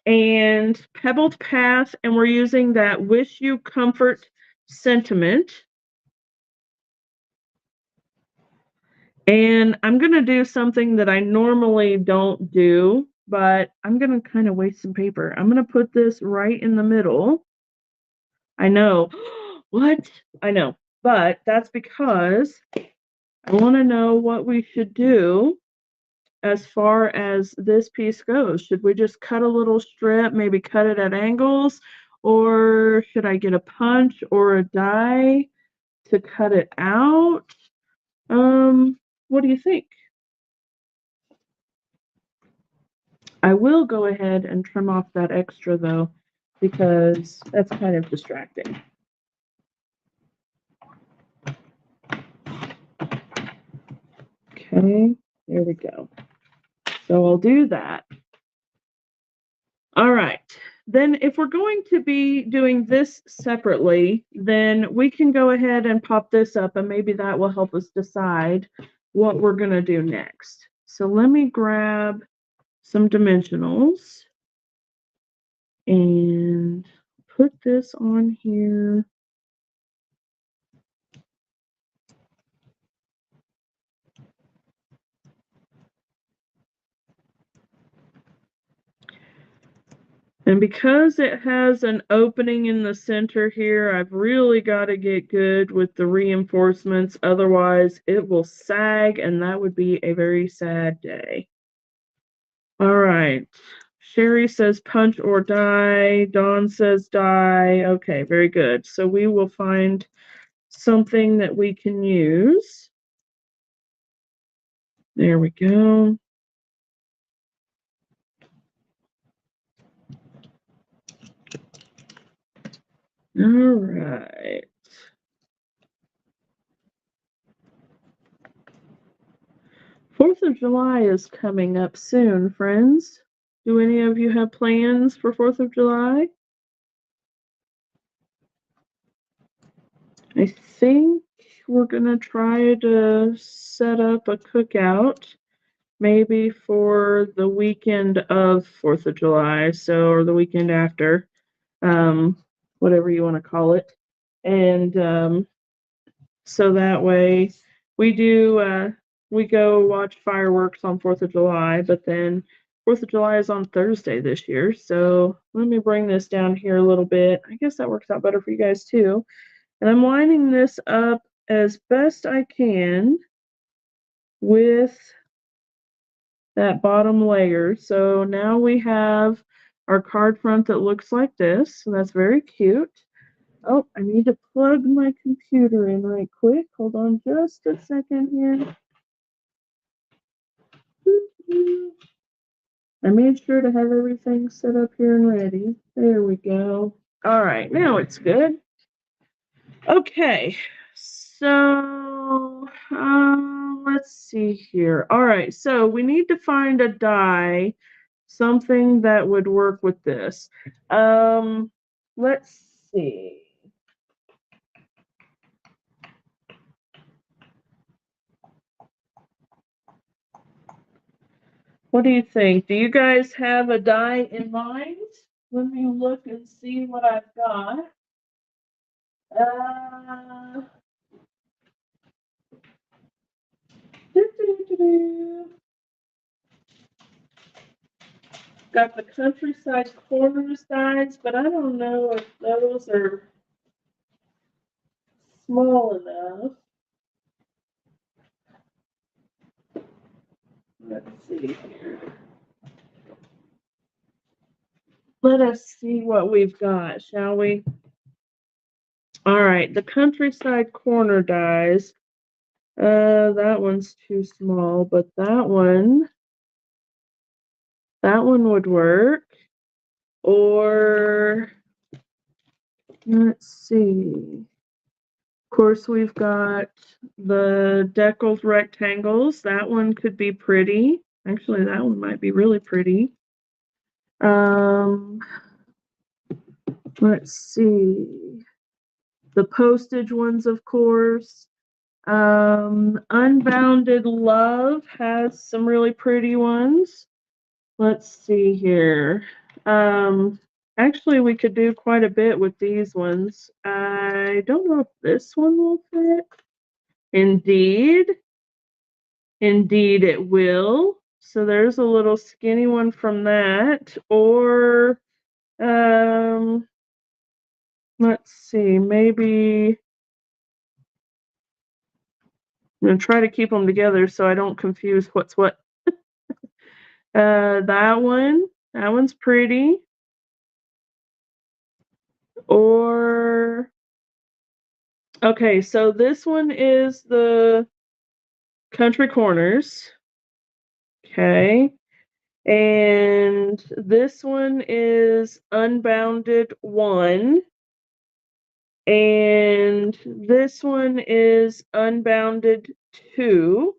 and pebbled path, and we're using that wish you comfort sentiment. And I'm going to do something that I normally don't do, but I'm going to kind of waste some paper. I'm going to put this right in the middle. I know. What? I know. But that's because I want to know what we should do as far as this piece goes. Should we just cut a little strip, maybe cut it at angles, or should I get a punch or a die to cut it out? What do you think? I will go ahead and trim off that extra though, because that's kind of distracting. Okay, there we go. So I'll do that. All right. Then if we're going to be doing this separately, then we can go ahead and pop this up, and maybe that will help us decide what we're going to do next. So let me grab some dimensionals and put this on here. And because it has an opening in the center here, I've really got to get good with the reinforcements. Otherwise, it will sag, and that would be a very sad day. All right. Sherry says punch or die. Dawn says die. Okay, very good. So we will find something that we can use. There we go. All right. Fourth of July is coming up soon, friends. Do any of you have plans for 4th of July? I think we're going to try to set up a cookout maybe for the weekend of 4th of July, so, or the weekend after, whatever you want to call it. And so that way we go watch fireworks on 4th of July, but then 4th of July is on Thursday this year. So let me bring this down here a little bit. I guess that works out better for you guys too. And I'm lining this up as best I can with that bottom layer. So now we have our card front that looks like this. So that's very cute. Oh, I need to plug my computer in right quick. Hold on just a second here. I made sure to have everything set up here and ready. There we go. All right, now it's good. Okay, so let's see here. All right, so we need to find a die, something that would work with this. Let's see. What do you think? Do you guys have a die in mind? Let me look and see what I've got. Uh, got the countryside corners dies, but I don't know if those are small enough. Let's see here. Let us see what we've got, shall we? All right, the countryside corner dies. That one's too small, but that one would work. Or let's see. Of course, we've got the deckled rectangles. That one could be pretty. Actually, that one might be really pretty. Let's see. The postage ones, of course. Unbounded Love has some really pretty ones. Let's see here. Actually, we could do quite a bit with these ones. I don't know if this one will fit. Indeed. Indeed, it will. So there's a little skinny one from that. Or, let's see, maybe I'm going to try to keep them together so I don't confuse what's what. That one's pretty. Or, okay, so this one is the Country Corners. Okay. And this one is Unbounded 1. And this one is Unbounded 2.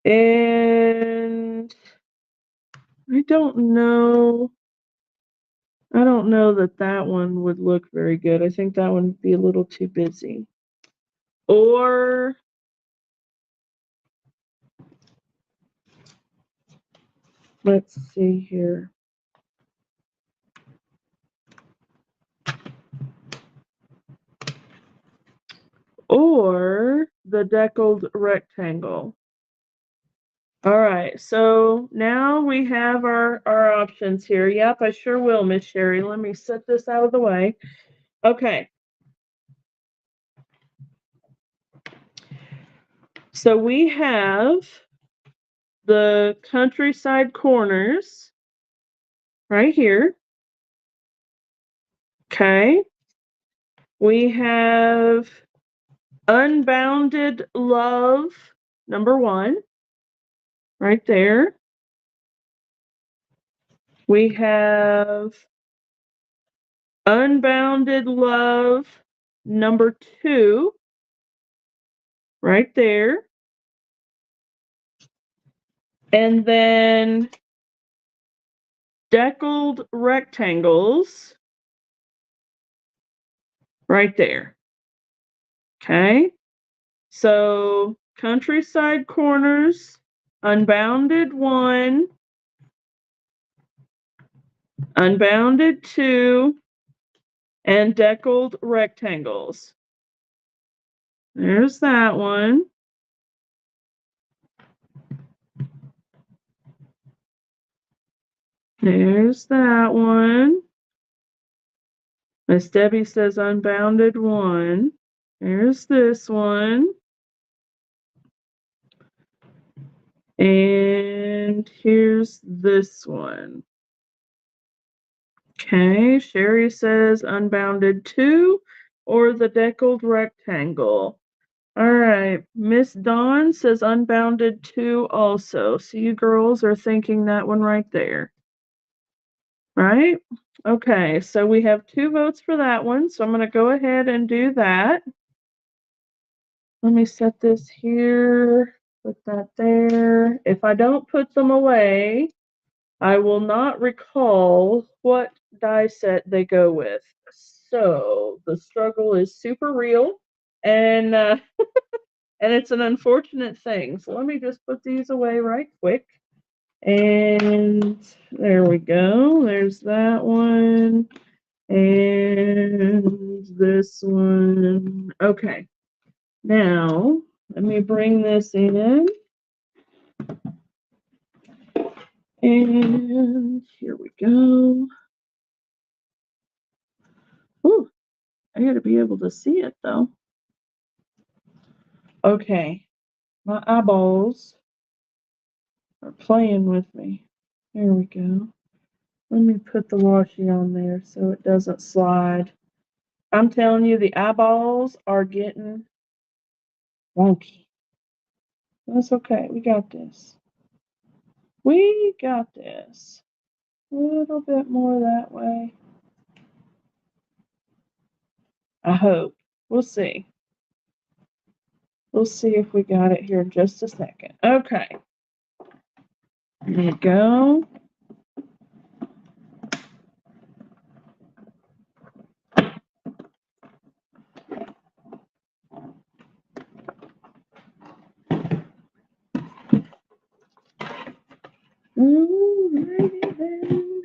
And I don't know that one would look very good. I think that one would be a little too busy. Or let's see here. Or the deckled rectangle. All right, so now we have our options here. Yep, I sure will, Miss Sherry. Let me set this out of the way. Okay. So we have the countryside corners right here. Okay. We have Unbounded Love, number 1, right there. We have Unbounded Love, number 2, right there. And then Deckled Rectangles, right there. Okay. So countryside corners, Unbounded 1, Unbounded 2, and Deckled Rectangles. There's that one. There's that one. Miss Debbie says Unbounded 1. There's this one. And here's this one. Okay, Sherry says Unbounded 2 or the deckled rectangle. All right, Miss Dawn says Unbounded 2 also. So you girls are thinking that one right there. Right? Okay, so we have 2 votes for that one, so I'm going to go ahead and do that. Let me set this here, put that there. If I don't put them away, I will not recall what die set they go with. So the struggle is super real, and and it's an unfortunate thing. So let me just put these away right quick. And there we go. There's that one. And this one. Okay. Now, let me bring this in. And here we go. Ooh, I gotta be able to see it though. Okay. My eyeballs are playing with me. There we go. Let me put the washi on there so it doesn't slide. I'm telling you, the eyeballs are getting wonky. That's okay. We got this. We got this. A little bit more that way. I hope. We'll see. We'll see if we got it here in just a second. Okay. There you go. Alrighty then.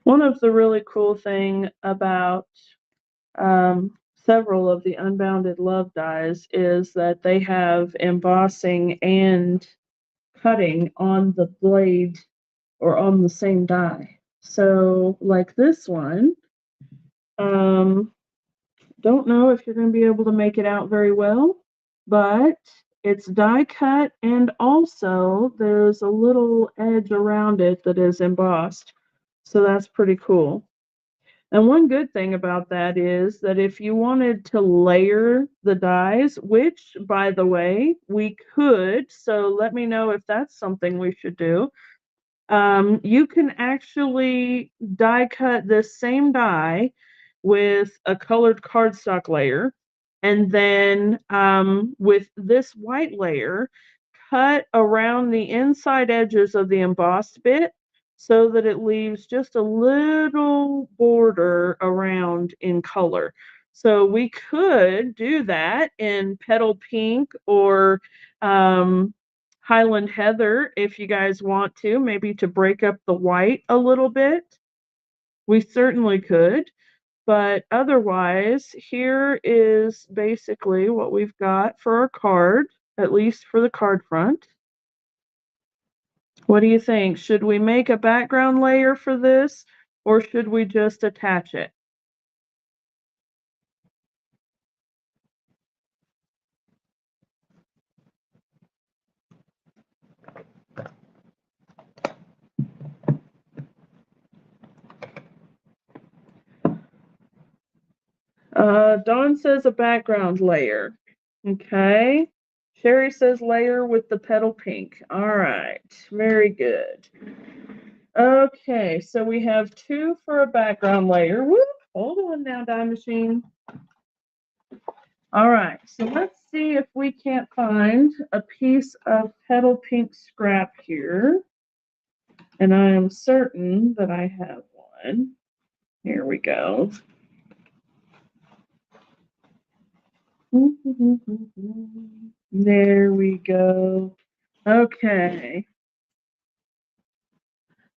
One of the really cool thing about several of the Unbounded Love dies is that they have embossing and cutting on the blade or on the same die. So like this one, don't know if you're going to be able to make it out very well, but it's die cut and also there's a little edge around it that is embossed. So that's pretty cool. And one good thing about that is that if you wanted to layer the dies, which by the way, we could, so let me know if that's something we should do. You can actually die cut this same die with a colored cardstock layer, and then with this white layer, cut around the inside edges of the embossed bit so that it leaves just a little border around in color. So we could do that in petal pink or Highland Heather if you guys want to, maybe to break up the white a little bit. We certainly could. But otherwise, here is basically what we've got for our card, at least for the card front. What do you think? Should we make a background layer for this, or should we just attach it? Dawn says a background layer. Okay. Sherry says layer with the petal pink. All right. Very good. Okay, so we have 2 for a background layer. Whoop, hold on now, Die Machine. All right, so let's see if we can't find a piece of petal pink scrap here. And I am certain that I have one. Here we go. There we go. Okay.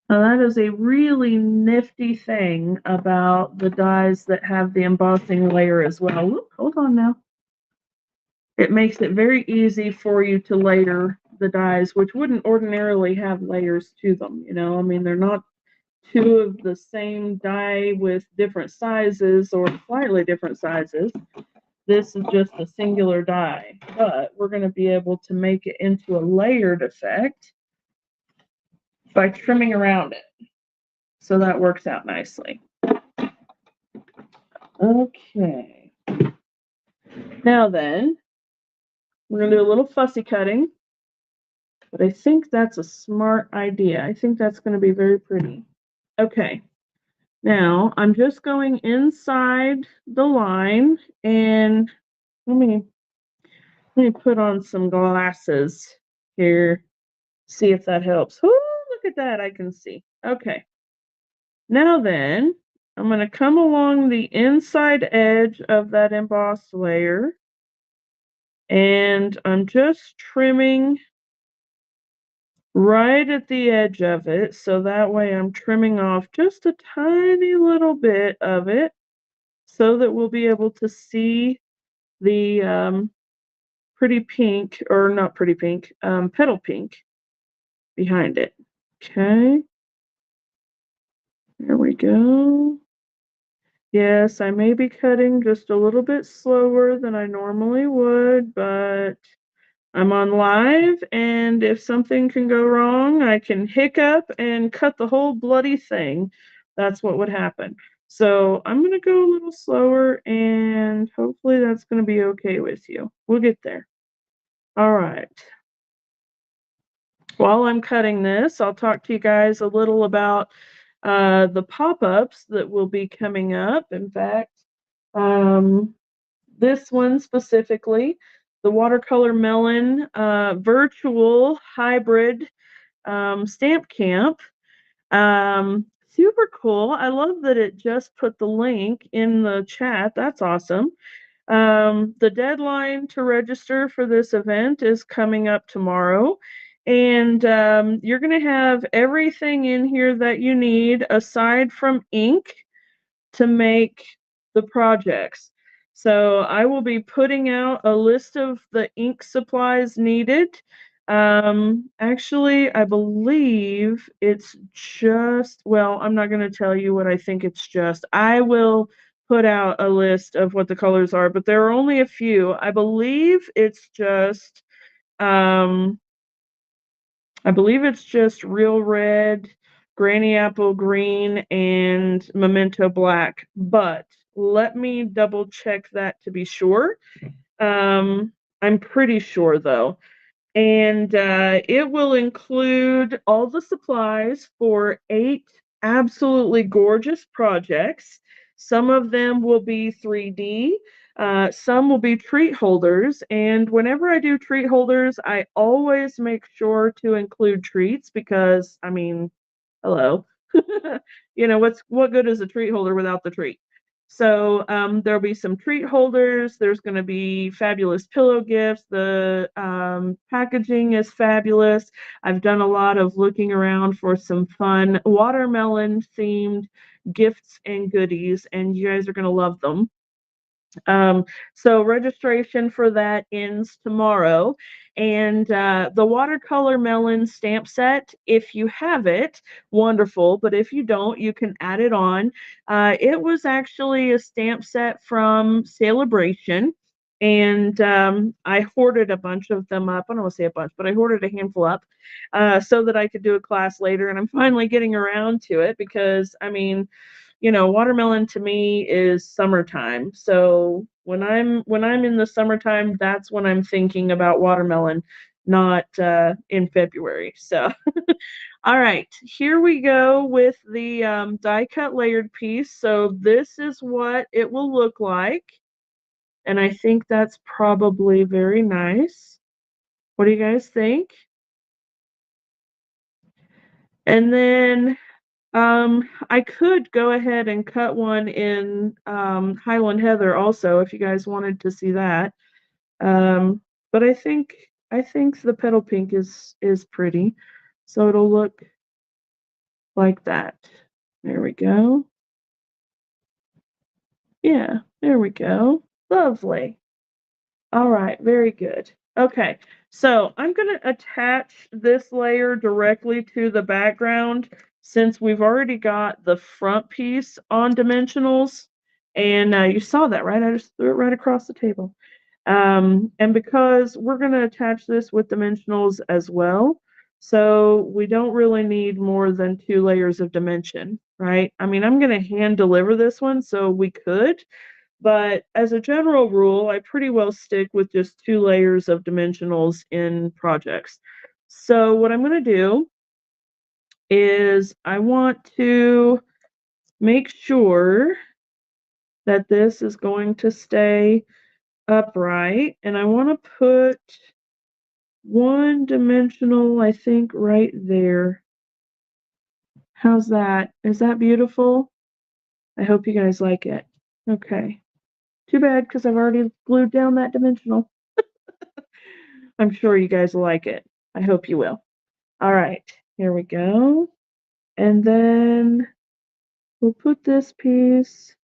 Now that is a really nifty thing about the dies that have the embossing layer as well. Ooh, hold on now. It makes it very easy for you to layer the dies, which wouldn't ordinarily have layers to them. You know, I mean, they're not 2 of the same die with different sizes or slightly different sizes. This is just a singular die. but we're going to be able to make it into a layered effect by trimming around it. So that works out nicely. Okay. Now then, we're going to do a little fussy cutting, but I think that's a smart idea. I think that's going to be very pretty. Okay. Now, I'm just going inside the line, and let me put on some glasses here, see if that helps. Ooh, look at that, I can see. Okay. Now then, I'm going to come along the inside edge of that embossed layer, and I'm just trimming right at the edge of it, so that way I'm trimming off just a tiny little bit of it so that we'll be able to see the pretty pink, or not pretty pink, petal pink behind it. Okay, there we go. Yes, I may be cutting just a little bit slower than I normally would, but I'm on live, and if something can go wrong, I can hiccup and cut the whole bloody thing. That's what would happen. So I'm going to go a little slower, and hopefully that's going to be okay with you. We'll get there. All right. While I'm cutting this, I'll talk to you guys a little about the pop-ups that will be coming up. In fact, this one specifically, the Watercolor Melon virtual hybrid stamp camp. Super cool. I love that it just put the link in the chat. That's awesome. The deadline to register for this event is coming up tomorrow. And you're going to have everything in here that you need aside from ink to make the projects. So I will be putting out a list of the ink supplies needed. Actually, I believe it's just, well, I'm not going to tell you what I think it's just. I will put out a list of what the colors are, but there are only a few. I believe it's just Real Red, Granny Apple Green, and Memento Black. But let me double check that to be sure. I'm pretty sure though. And it will include all the supplies for 8 absolutely gorgeous projects. Some of them will be 3D. Some will be treat holders, and whenever I do treat holders, I always make sure to include treats because, I mean, hello. What good is a treat holder without the treat? So there'll be some treat holders. There's going to be fabulous pillow gifts. The packaging is fabulous. I've done a lot of looking around for some fun watermelon themed gifts and goodies, and you guys are going to love them. So registration for that ends tomorrow. And the Watercolor Melon stamp set, if you have it, wonderful. But if you don't, you can add it on. It was actually a stamp set from Celebration. And I hoarded a bunch of them up. I don't want to say a bunch, but I hoarded a handful up so that I could do a class later. And I'm finally getting around to it because, I mean, watermelon to me is summertime. So when I'm in the summertime, that's when I'm thinking about watermelon, not in February. So all right, here we go with the die cut layered piece. So this is what it will look like. And I think that's probably very nice. What do you guys think? And then I could go ahead and cut one in Highland Heather also if you guys wanted to see that. But I think the petal pink is pretty. So it'll look like that. There we go. Yeah, there we go. Lovely. All right, very good. Okay, so I'm going to attach this layer directly to the background since we've already got the front piece on dimensionals. And you saw that, right? I just threw it right across the table. And because we're going to attach this with dimensionals as well, so we don't really need more than 2 layers of dimension, right? I mean, I'm going to hand deliver this one, so we could, but as a general rule, I pretty well stick with just 2 layers of dimensionals in projects. So what I'm going to do is I want to make sure that this is going to stay upright, and I want to put one dimensional, I think, right there. How's that? Is that beautiful? I hope you guys like it. Okay. Too bad, because I've already glued down that dimensional. I'm sure you guys will like it. I hope you will. All right, here we go. And then we'll put this piece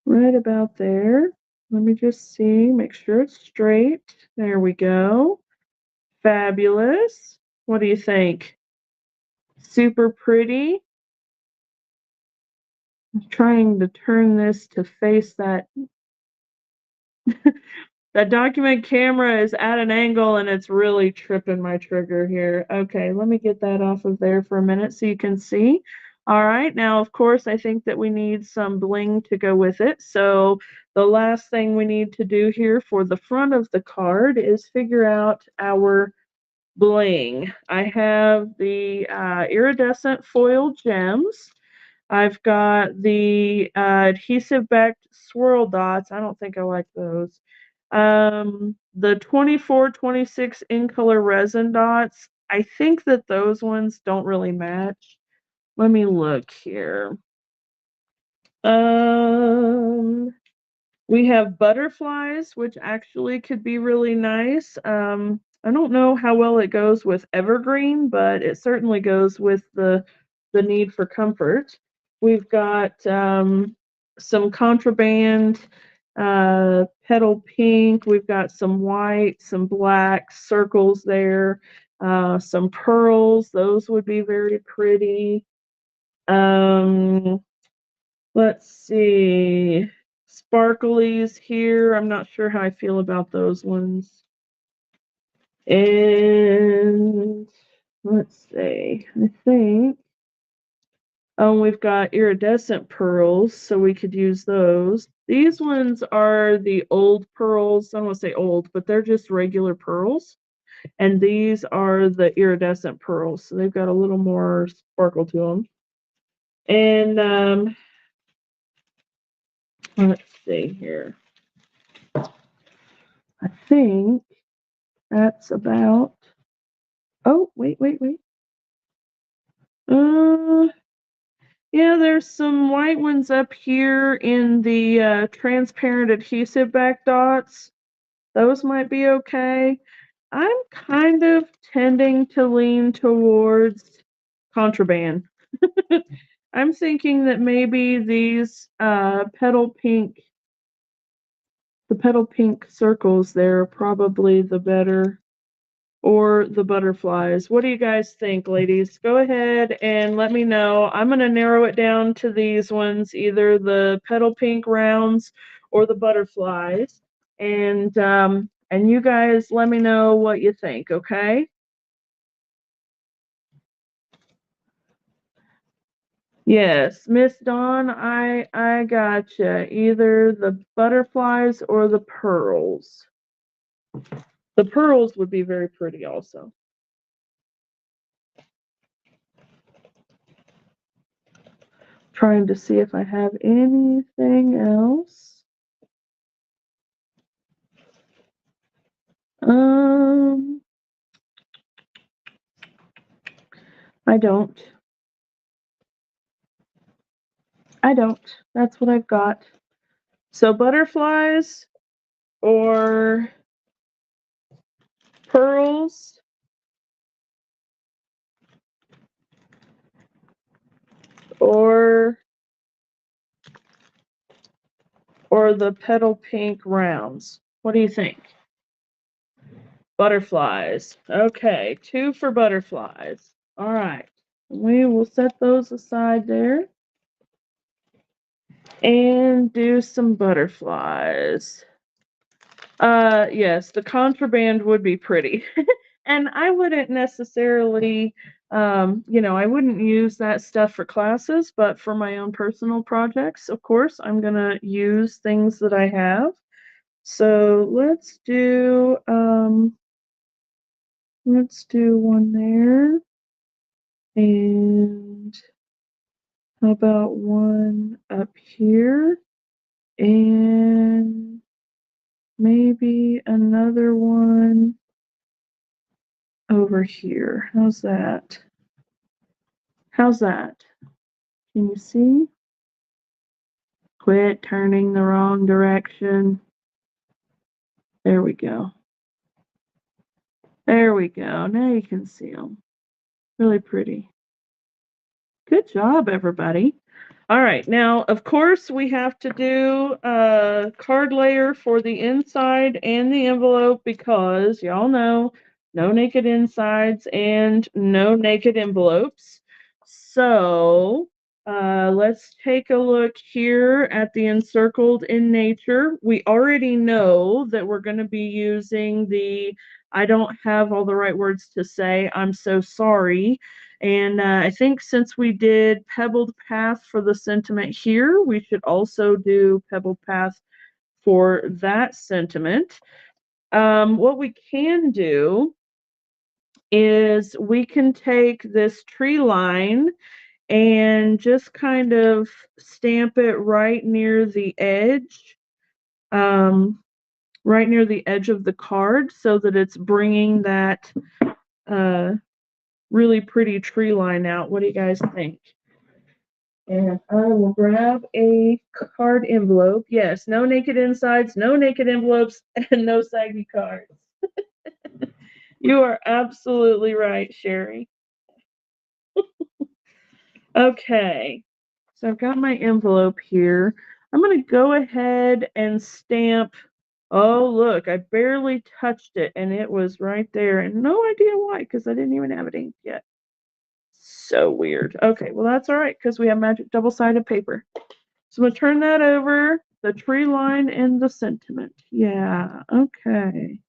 right about there. Let me just see, make sure it's straight. There we go. Fabulous. What do you think? Super pretty. I'm trying to turn this to face that. That document camera is at an angle and it's really tripping my trigger here. Okay, let me get that off of there for a minute so you can see. All right, now of course I think that we need some bling to go with it. So the last thing we need to do here for the front of the card is figure out our bling. I have the iridescent foil gems. I've got the adhesive backed swirl dots. I don't think I like those. The 24, 26 in color resin dots. I think that those ones don't really match. Let me look here. We have butterflies, which actually could be really nice. I don't know how well it goes with evergreen, but it certainly goes with the need for comfort. We've got some contraband petal pink. We've got some white, some black circles there, some pearls. Those would be very pretty. Um, let's see. Sparklies here. I'm not sure how I feel about those ones. And let's see. I think we've got iridescent pearls, so we could use those. These ones are the old pearls. I don't want to say old, but they're just regular pearls. And these are the iridescent pearls, so they've got a little more sparkle to them. And let's see here. I think that's about. Oh, wait. Yeah, there's some white ones up here in the transparent adhesive back dots. Those might be okay. I'm kind of tending to lean towards contraband. I'm thinking that maybe these the petal pink circles there are probably the better, or the butterflies. What do you guys think, ladies? Go ahead and let me know. I'm going to narrow it down to these ones, either the petal pink rounds or the butterflies. And you guys let me know what you think, okay? Yes, Miss Dawn, I gotcha. Either the butterflies or the pearls. The pearls would be very pretty also. Trying to see if I have anything else. I don't. That's what I've got. So butterflies or pearls or the petal pink rounds. What do you think? Butterflies. Okay, 2 for butterflies. All right. We will set those aside there and do some butterflies. Yes, the contraband would be pretty. And I wouldn't necessarily, I wouldn't use that stuff for classes, but for my own personal projects, of course, I'm gonna use things that I have. So let's do one there. And how about one up here? And maybe another one over here. How's that? How's that? Can you see? Quit turning the wrong direction. There we go. There we go. Now you can see them. Really pretty. Good job, everybody. All right, now, of course, we have to do a card layer for the inside and the envelope because y'all know no naked insides and no naked envelopes. So let's take a look here at the encircled in nature. We already know that we're going to be using the I don't have all the right words to say, I'm so sorry. And I think since we did pebbled path for the sentiment here, we should also do pebbled path for that sentiment. What we can do is we can take this tree line and just kind of stamp it right near the edge, right near the edge of the card so that it's bringing that really pretty tree line out. What do you guys think? And I will grab a card envelope. Yes, no naked insides, no naked envelopes, and no saggy cards. You are absolutely right, Sherry. Okay, so I've got my envelope here. I'm going to go ahead and stamp. Oh, look, I barely touched it, and it was right there. And no idea why, because I didn't even have it inked yet. So weird. Okay, well, that's all right, because we have magic double-sided paper. So I'm going to turn that over, the tree line and the sentiment. Yeah, okay.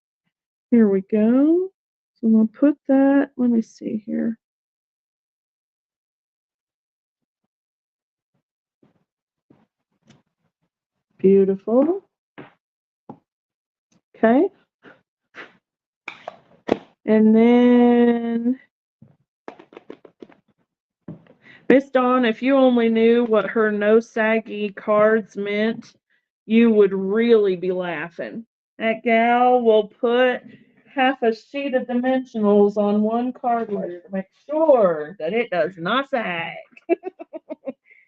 Here we go. So I'm going to put that, let me see here. Beautiful. Okay. And then, Miss Dawn, if you only knew what her no saggy cards meant, you would really be laughing. That gal will put half a sheet of dimensionals on one card layer to make sure that it does not sag.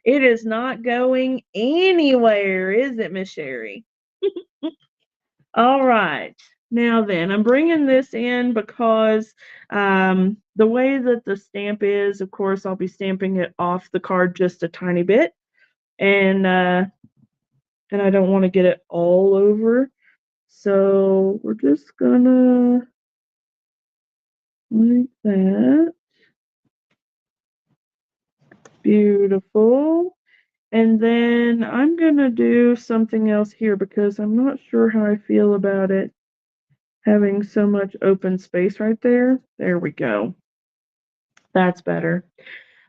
It is not going anywhere, is it, Miss Sherry? All right. Now then, I'm bringing this in because the way that the stamp is, of course, I'll be stamping it off the card just a tiny bit. And I don't want to get it all over. So we're just gonna like that. Beautiful. And then I'm gonna do something else here because I'm not sure how I feel about it having so much open space right there. There we go. That's better.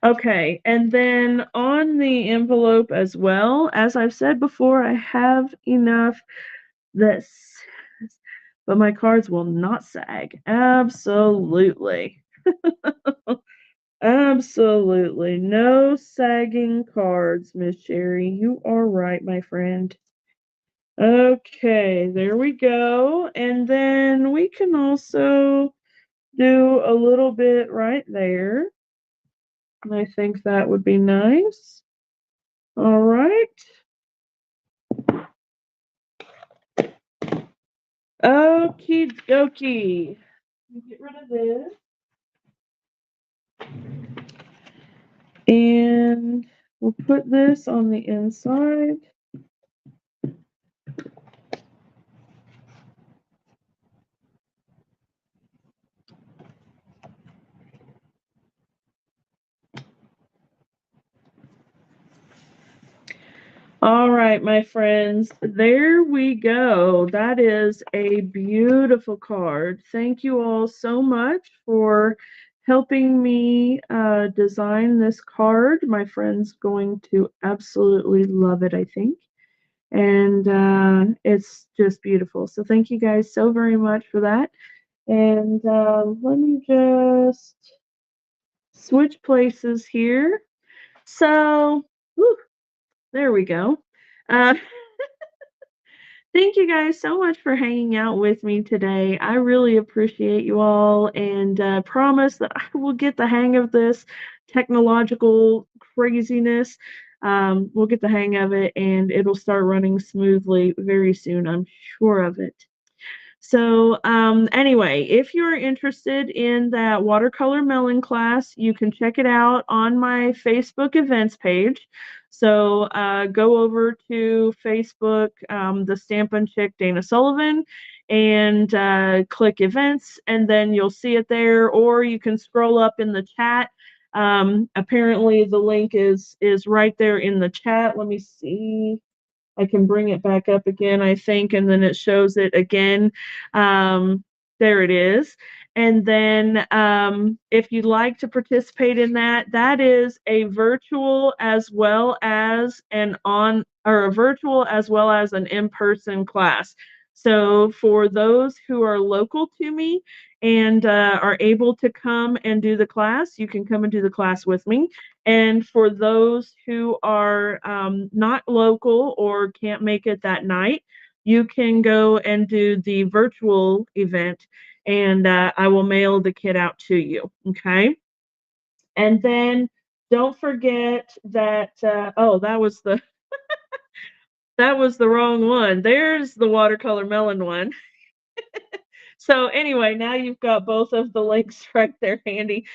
Okay, and then on the envelope as well, as I've said before, I have enough that, but my cards will not sag. Absolutely. Absolutely. No sagging cards, Miss Sherry. You are right, my friend. Okay, there we go. And then we can also do a little bit right there. I think that would be nice. All right. Okie dokie. Get rid of this. And we'll put this on the inside. All right, my friends, there we go. That is a beautiful card. Thank you all so much for helping me design this card. My friend's going to absolutely love it, I think. And it's just beautiful. So thank you guys so very much for that. And let me just switch places here. So, whew, there we go. Uh, Thank you guys so much for hanging out with me today. I really appreciate you all and promise that I will get the hang of this technological craziness. We'll get the hang of it and it'll start running smoothly very soon. I'm sure of it. So, anyway, if you're interested in that watercolor melon class, you can check it out on my Facebook events page. So, go over to Facebook, the Stampin' Chick Dana Sullivan, and click events, and then you'll see it there. Or you can scroll up in the chat. Apparently, the link is right there in the chat. Let me see. I can bring it back up again, I think, and then it shows it again. Um, there it is. And then if you'd like to participate in that, that is a virtual as well as an on or a virtual as well as an in-person class. So for those who are local to me and are able to come and do the class, you can come and do the class with me. And for those who are not local or can't make it that night, you can go and do the virtual event, and I will mail the kit out to you. Okay. And then don't forget that. Oh, that was the wrong one. There's the watercolor melon one. So anyway, now you've got both of the links right there handy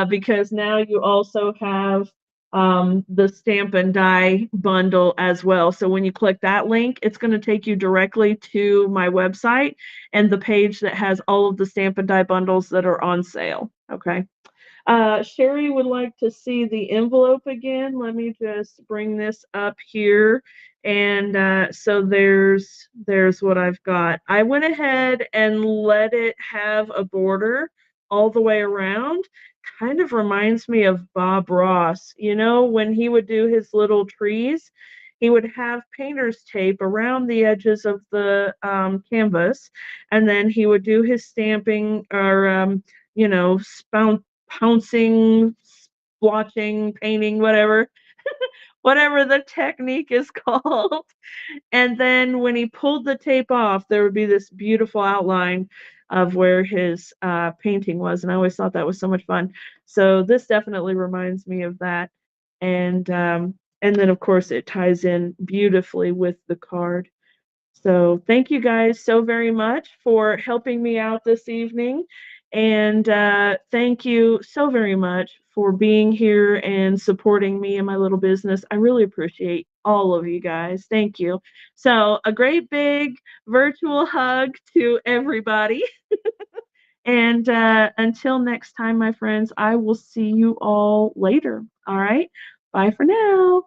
because now you also have the stamp and die bundle as well. So when you click that link, it's going to take you directly to my website and the page that has all of the stamp and die bundles that are on sale. Okay. Sherry would like to see the envelope again. Let me just bring this up here. And so there's what I've got. I went ahead and let it have a border all the way around. Kind of reminds me of Bob Ross. You know, when he would do his little trees, he would have painter's tape around the edges of the canvas, and then he would do his stamping or pouncing, splotching, painting, whatever the technique is called. And then when he pulled the tape off, there would be this beautiful outline of where his painting was. And I always thought that was so much fun. So this definitely reminds me of that. And then of course it ties in beautifully with the card. So thank you guys so very much for helping me out this evening. And thank you so very much for being here and supporting me and my little business. I really appreciate all of you guys. Thank you. So a great big virtual hug to everybody. And until next time, my friends, I will see you all later. All right. Bye for now.